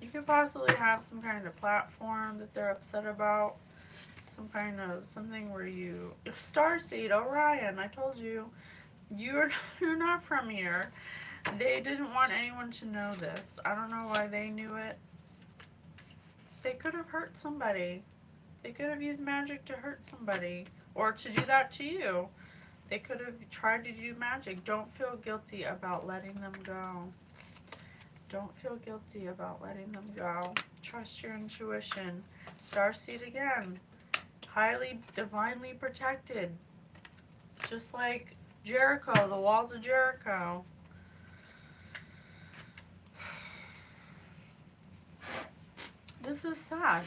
Speaker 1: You could possibly have some kind of platform that they're upset about. some kind of something where you starseed Orion. I told you, you're you're not from here. They didn't want anyone to know this. I don't know why they knew it. They could have hurt somebody. They could have used magic to hurt somebody or to do that to you. They could have tried to do magic. Don't feel guilty about letting them go. Don't feel guilty about letting them go. Trust your intuition. Starseed again. Highly, divinely protected. Just like Jericho, the walls of Jericho. This is sad.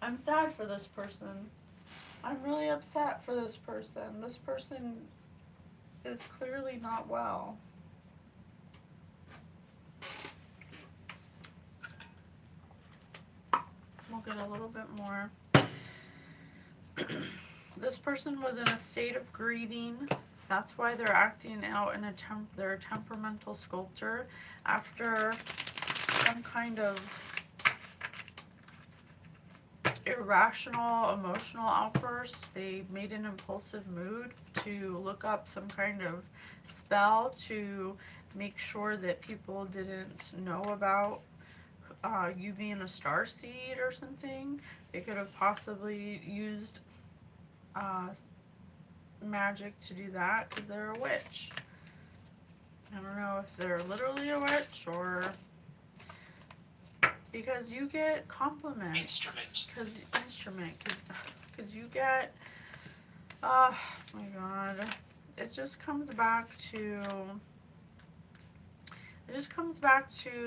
Speaker 1: I'm sad for this person. I'm really upset for this person. This person is clearly not well. We'll get a little bit more. This person was in a state of grieving. That's why they're acting out in they're a temperamental sculptor after some kind of irrational emotional outburst. They made an impulsive move to look up some kind of spell to make sure that people didn't know about you being a starseed or something. They could have possibly used magic to do that because they're a witch. I don't know if they're literally a witch or because you get compliments.
Speaker 2: Instrument.
Speaker 1: Because you get, oh my god, it just comes back to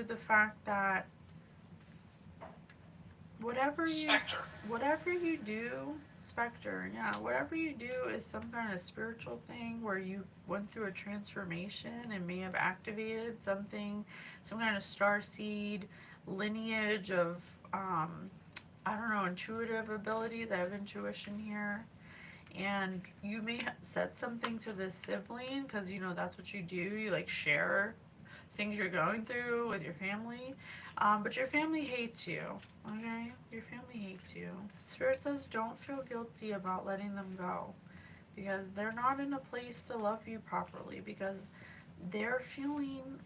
Speaker 1: the fact that whatever you do, Spectre, yeah, whatever you do is some kind of spiritual thing where you went through a transformation and may have activated something, some kind of starseed lineage of, I don't know, intuitive abilities. I have intuition here. And you may have said something to this sibling because, you know, that's what you do. You, like, share things you're going through with your family. But your family hates you, okay? Your family hates you. Spirit says don't feel guilty about letting them go because they're not in a place to love you properly because they're feeling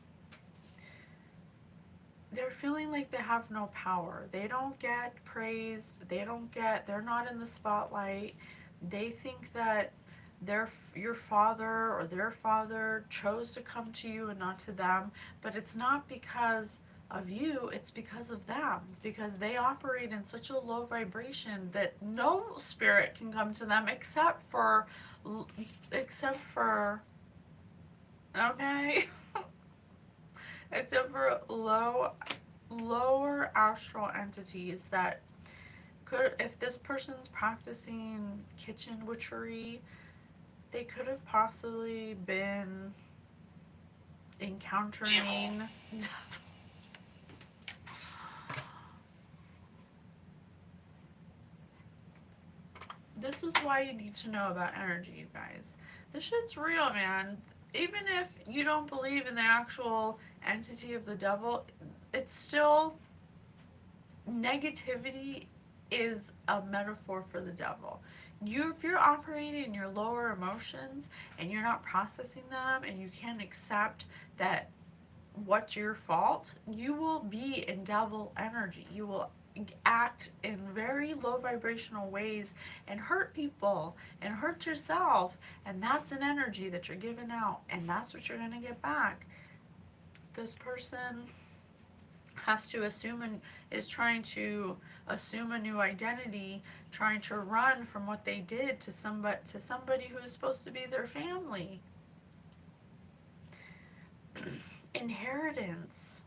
Speaker 1: like they have no power. They don't get praised. They're not in the spotlight. They think that your father or their father chose to come to you and not to them, but it's not because of you, it's because of them, because they operate in such a low vibration that no spirit can come to them except for okay except for lower astral entities that could, if this person's practicing kitchen witchery, they could have possibly been encountering This is why you need to know about energy, you guys. This shit's real, man. Even if you don't believe in the actual entity of the devil, it's still, negativity is a metaphor for the devil. If you're operating in your lower emotions and you're not processing them and you can't accept that what's your fault, you will be in devil energy. You will act in very low vibrational ways and hurt people and hurt yourself, and that's an energy that you're giving out, and that's what you're going to get back. This person has to assume and is trying to assume a new identity, trying to run from what they did to somebody who is supposed to be their family. Inheritance.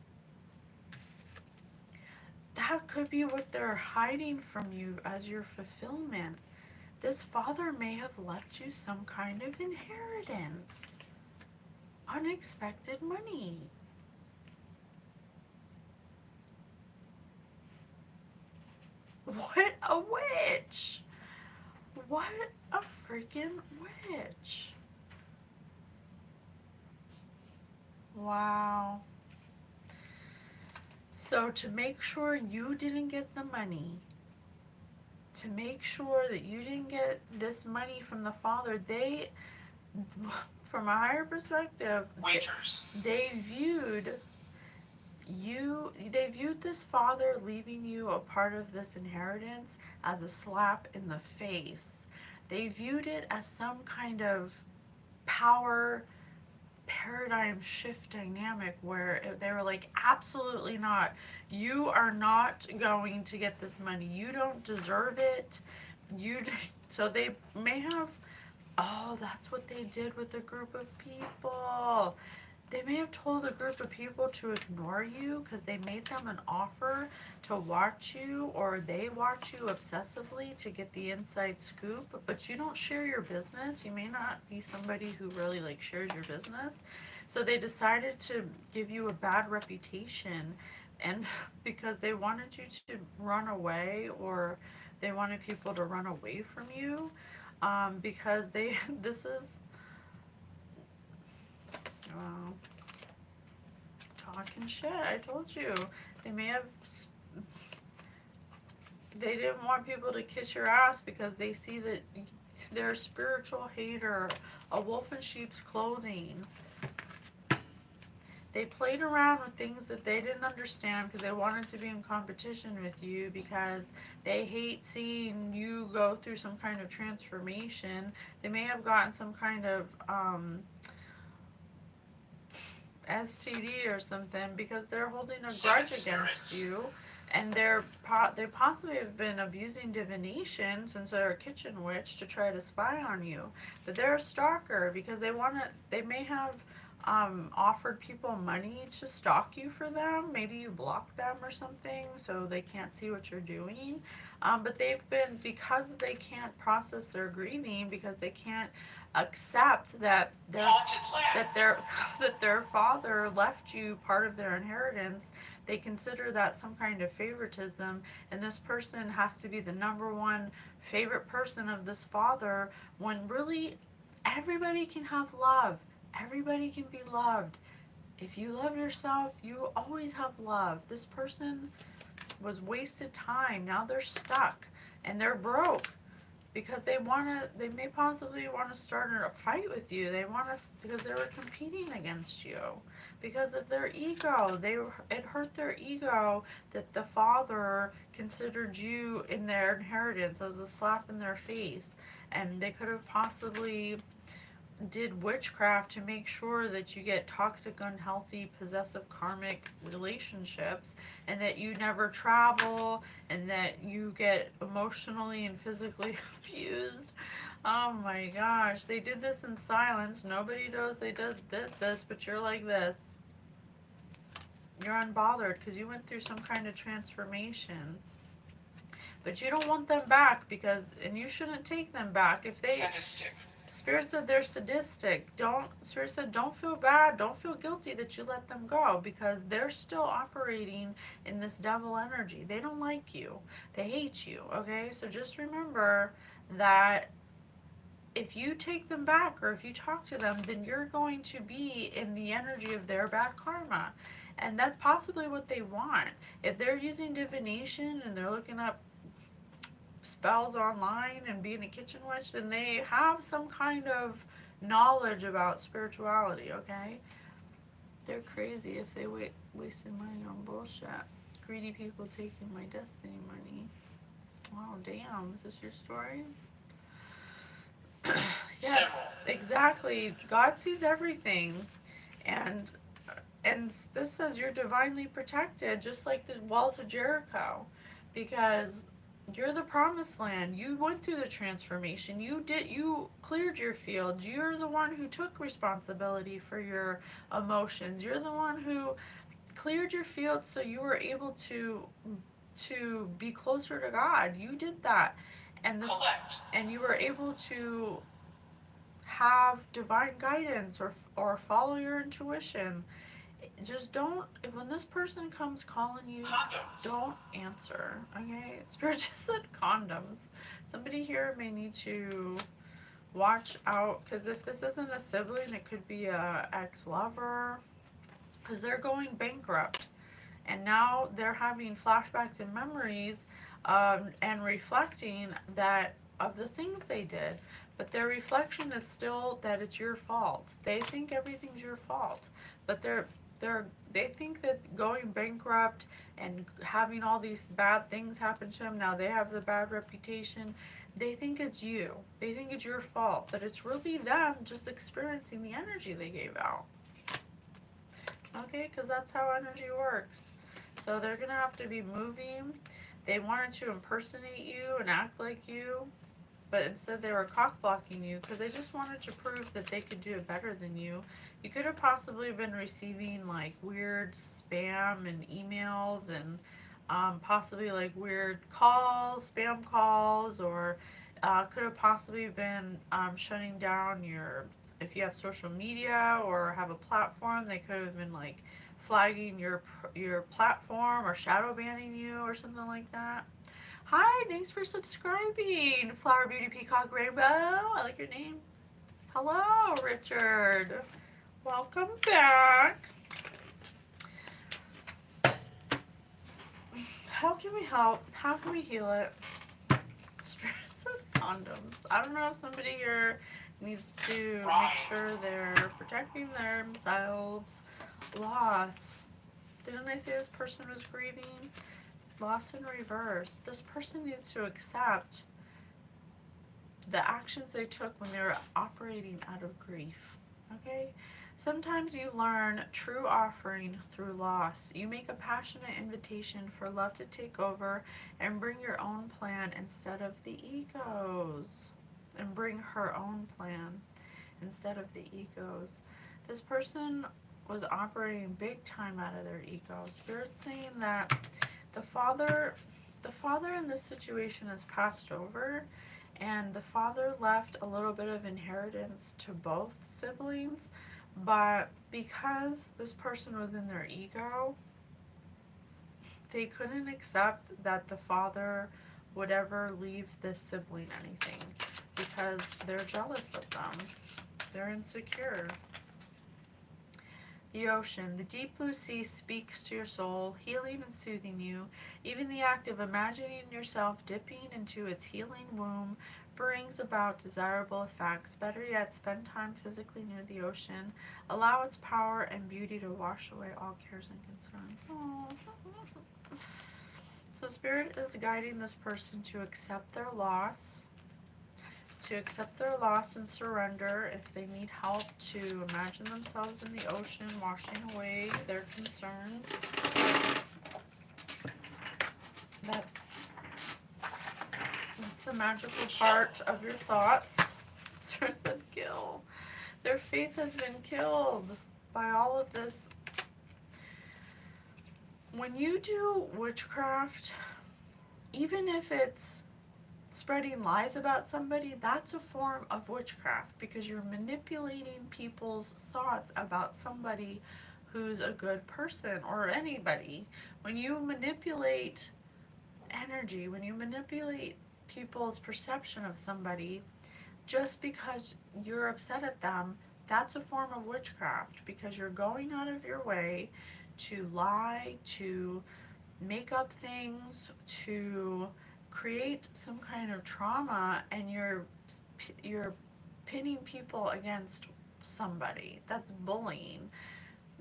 Speaker 1: That could be what they're hiding from you as your fulfillment. This father may have left you some kind of inheritance. Unexpected money. What a witch! What a freaking witch! Wow. So to make sure you didn't get the money, to make sure that you didn't get this money from the father. They, from a higher perspective,
Speaker 2: waiters,
Speaker 1: they viewed this father leaving you a part of this inheritance as a slap in the face. They viewed it as some kind of power paradigm shift dynamic where they were like, absolutely not. You are not going to get this money. You don't deserve it. So they may have, oh, that's what they did with a group of people. They may have told a group of people to ignore you because they made them an offer to watch you, or they watch you obsessively to get the inside scoop, but you don't share your business. You may not be somebody who really like shares your business. So they decided to give you a bad reputation, and because they wanted you to run away, or they wanted people to run away from you, because this is, well, talking shit. I told you. They may have. They didn't want people to kiss your ass because they see that they're a spiritual hater, a wolf in sheep's clothing. They played around with things that they didn't understand because they wanted to be in competition with you, because they hate seeing you go through some kind of transformation. They may have gotten some kind of STD or something because they're holding a grudge against you, and they possibly have been abusing divination since they're a kitchen witch to try to spy on you. But they're a stalker because they may have offered people money to stalk you for them. Maybe you block them or something so they can't see what you're doing. But they've been, because they can't process their grieving, because they can't accept that their father left you part of their inheritance. They consider that some kind of favoritism, and this person has to be the number one favorite person of this father, when really everybody can have love. Everybody can be loved. If you love yourself, you always have love. This person was wasted time. Now they're stuck and they're broke because they may possibly want to start a fight with you. Because they were competing against you because of their ego. It hurt their ego that the father considered you in their inheritance as a slap in their face, and they could have possibly did witchcraft to make sure that you get toxic, unhealthy, possessive, karmic relationships, and that you never travel, and that you get emotionally and physically abused. Oh my gosh, they did this in silence. Nobody knows they did this, but you're like this. You're unbothered because you went through some kind of transformation. But you don't want them back and you shouldn't take them back if they...
Speaker 2: sadistic,
Speaker 1: Spirit said they're sadistic. Spirit said don't feel bad, don't feel guilty that you let them go, because they're still operating in this devil energy. They don't like you. They hate you, okay? So just remember that if you take them back or if you talk to them, then you're going to be in the energy of their bad karma. And that's possibly what they want. If they're using divination and they're looking up spells online and being a kitchen witch, then they have some kind of knowledge about spirituality, okay? They're crazy if they wasted money on bullshit. Greedy people taking my destiny money. Oh, damn. Is this your story? Yes, exactly. God sees everything. And this says you're divinely protected, just like the walls of Jericho, because you're the promised land. You went through the transformation. You cleared your field. You're the one who took responsibility for your emotions. You're the one who cleared your field so you were able to be closer to God. You did that. And you were able to have divine guidance or follow your intuition. Just don't, when this person comes calling you, don't answer, okay? Spirit just said condoms. Somebody here may need to watch out, because if this isn't a sibling, it could be a ex-lover, because they're going bankrupt. And now they're having flashbacks and memories, and reflecting that of the things they did. But their reflection is still that it's your fault. They think everything's your fault. But they think that going bankrupt and having all these bad things happen to them, now they have the bad reputation. They think it's you. They think it's your fault. But it's really them just experiencing the energy they gave out. Okay, because that's how energy works. So they're going to have to be moving. They wanted to impersonate you and act like you, but instead they were cock blocking you because they just wanted to prove that they could do it better than you. You could have possibly been receiving like weird spam and emails and possibly like weird calls, spam calls, or could have possibly been shutting down your, if you have social media or have a platform, they could have been like flagging your platform or shadow banning you or something like that. Hi, thanks for subscribing, Flower Beauty Peacock Rainbow. I like your name. Hello, Richard. Welcome back. How can we help? How can we heal it? Spirits of condoms. I don't know if somebody here needs to make sure they're protecting themselves. Loss. Didn't I say this person was grieving? Loss in reverse. This person needs to accept the actions they took when they were operating out of grief. Okay? Sometimes you learn true offering through loss. You make a passionate invitation for love to take over and bring your own plan instead of the ego's. And bring her own plan instead of the ego's. This person was operating big time out of their ego. Spirit's saying that the father in this situation has passed over, and the father left a little bit of inheritance to both siblings, but because this person was in their ego, they couldn't accept that the father would ever leave this sibling anything because they're jealous of them. They're insecure. The ocean. The deep blue sea speaks to your soul, healing and soothing you. Even the act of imagining yourself dipping into its healing womb brings about desirable effects. Better yet, spend time physically near the ocean. Allow its power and beauty to wash away all cares and concerns. Aww. So Spirit is guiding this person to accept their loss. To accept their loss and surrender. If they need help, to imagine themselves in the ocean washing away their concerns. That's the magical part of your thoughts. Spirit said kill. Their faith has been killed by all of this. When you do witchcraft, even if it's spreading lies about somebody, that's a form of witchcraft because you're manipulating people's thoughts about somebody who's a good person or anybody. When you manipulate energy, when you manipulate people's perception of somebody just because you're upset at them, that's a form of witchcraft because you're going out of your way to lie, to make up things, to create some kind of trauma, and you're pinning people against somebody. That's bullying.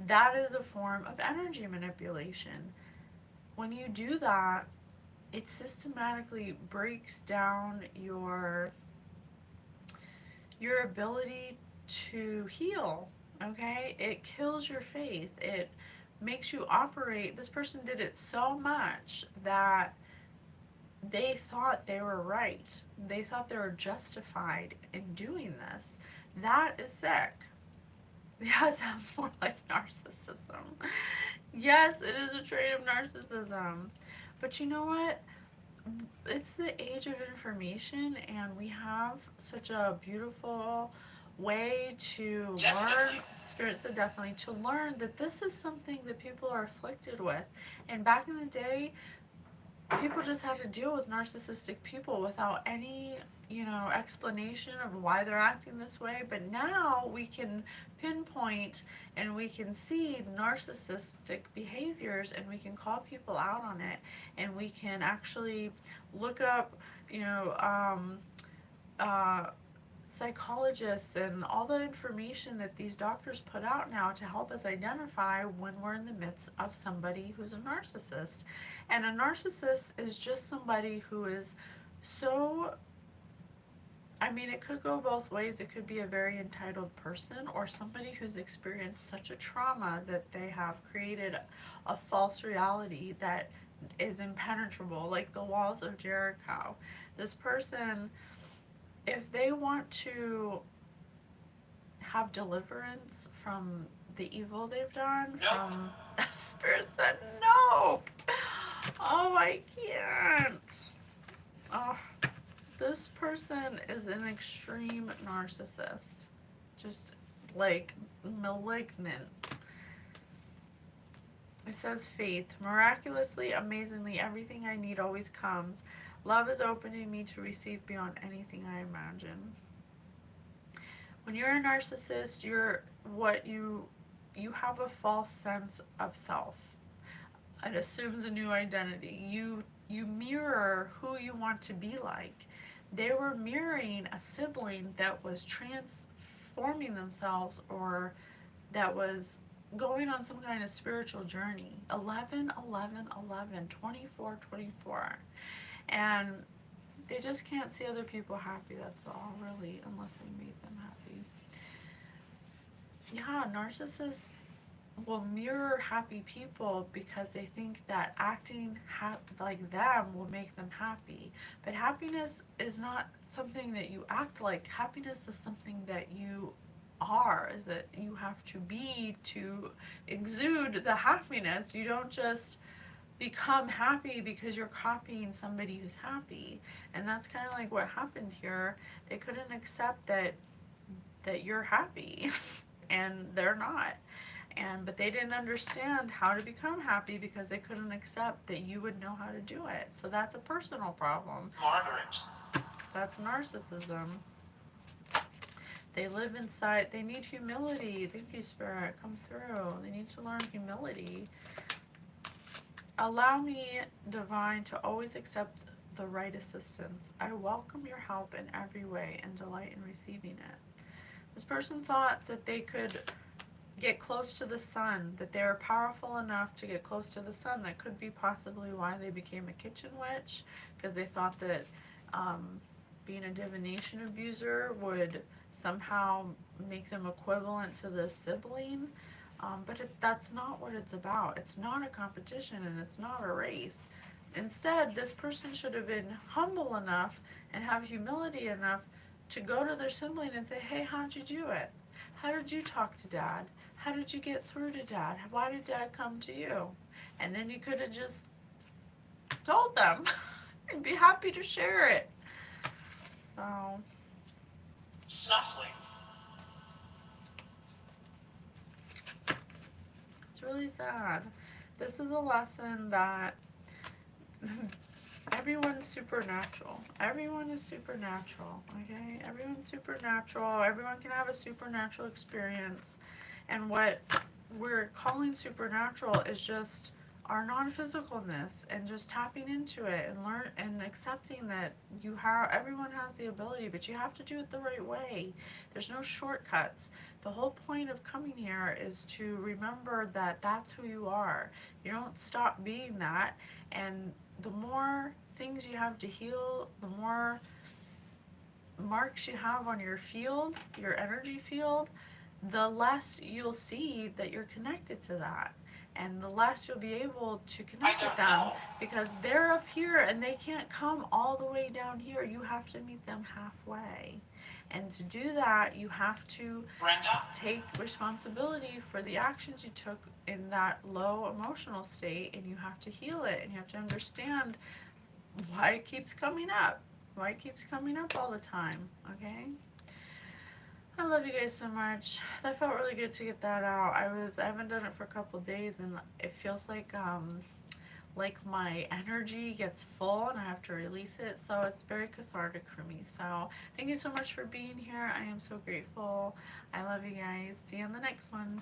Speaker 1: That is a form of energy manipulation. When you do that, it systematically breaks down your ability to heal. Okay? It kills your faith. It makes you operate. This person did it so much that they thought they were right. They thought they were justified in doing this. That is sick. Yeah, it sounds more like narcissism. Yes, it is a trait of narcissism. But you know what? It's the age of information, and we have such a beautiful way to learn. Spirit said definitely, to learn that this is something that people are afflicted with. And back in the day, people just had to deal with narcissistic people without any, explanation of why they're acting this way. But now we can pinpoint and we can see narcissistic behaviors, and we can call people out on it, and we can actually look up, you know, psychologists and all the information that these doctors put out now to help us identify when we're in the midst of somebody who's a narcissist. And a narcissist is just somebody who is so, I mean, it could go both ways. It could be a very entitled person, or somebody who's experienced such a trauma that they have created a false reality that is impenetrable, like the walls of Jericho. This person, if they want to have deliverance from the evil they've done, from Spirit said no. Oh, I can't. Oh, this person is an extreme narcissist, just like malignant. It says faith. Miraculously, amazingly, everything I need always comes. Love is opening me to receive beyond anything I imagine. When you're a narcissist, you have a false sense of self. It assumes a new identity. You mirror who you want to be like. They were mirroring a sibling that was transforming themselves, or that was going on some kind of spiritual journey. 11, 11, 11, 24, 24. And they just can't see other people happy, that's all, really, unless they make them happy. Yeah, narcissists will mirror happy people because they think that acting like them will make them happy. But happiness is not something that you act like. Happiness is something that you are, is that you have to be to exude the happiness. You don't just become happy because you're copying somebody who's happy. And that's kind of like what happened here. They couldn't accept that you're happy and they're not. But they didn't understand how to become happy because they couldn't accept that you would know how to do it. So that's a personal problem.
Speaker 2: Margaret.
Speaker 1: That's narcissism. They live inside, they need humility. Thank you, Spirit, come through. They need to learn humility. Allow me, Divine, to always accept the right assistance. I welcome your help in every way and delight in receiving it. This person thought that they could get close to the sun, that they were powerful enough to get close to the sun. That could be possibly why they became a kitchen witch, because they thought that being a divination abuser would somehow make them equivalent to the sibling. But that's not what it's about. It's not a competition, and it's not a race. Instead, this person should have been humble enough and have humility enough to go to their sibling and say, hey, how'd you do it? How did you talk to Dad? How did you get through to Dad? Why did Dad come to you? And then you could have just told them and be happy to share it. So,
Speaker 2: Snuffling.
Speaker 1: it's really sad. This is a lesson that everyone's supernatural. Everyone is supernatural, okay? Everyone's supernatural. Everyone can have a supernatural experience. And what we're calling supernatural is just our non-physicalness, and just tapping into it and learn and accepting that everyone has the ability, but you have to do it the right way. There's no shortcuts. The whole point of coming here is to remember that that's who you are. You don't stop being that, and the more things you have to heal, the more marks you have on your field, your energy field, the less you'll see that you're connected to that. And the less you'll be able to connect with them, because they're up here and they can't come all the way down here. You have to meet them halfway. And to do that, you have to
Speaker 2: Brenda.
Speaker 1: take responsibility for the actions you took in that low emotional state, and you have to heal it, and you have to understand why it keeps coming up. Why it keeps coming up all the time, okay? I love you guys so much. That felt really good to get that out. I haven't done it for a couple days, and it feels like like my energy gets full and I have to release it. So it's very cathartic for me. So thank you so much for being here. I am so grateful. I love you guys. See you on the next one.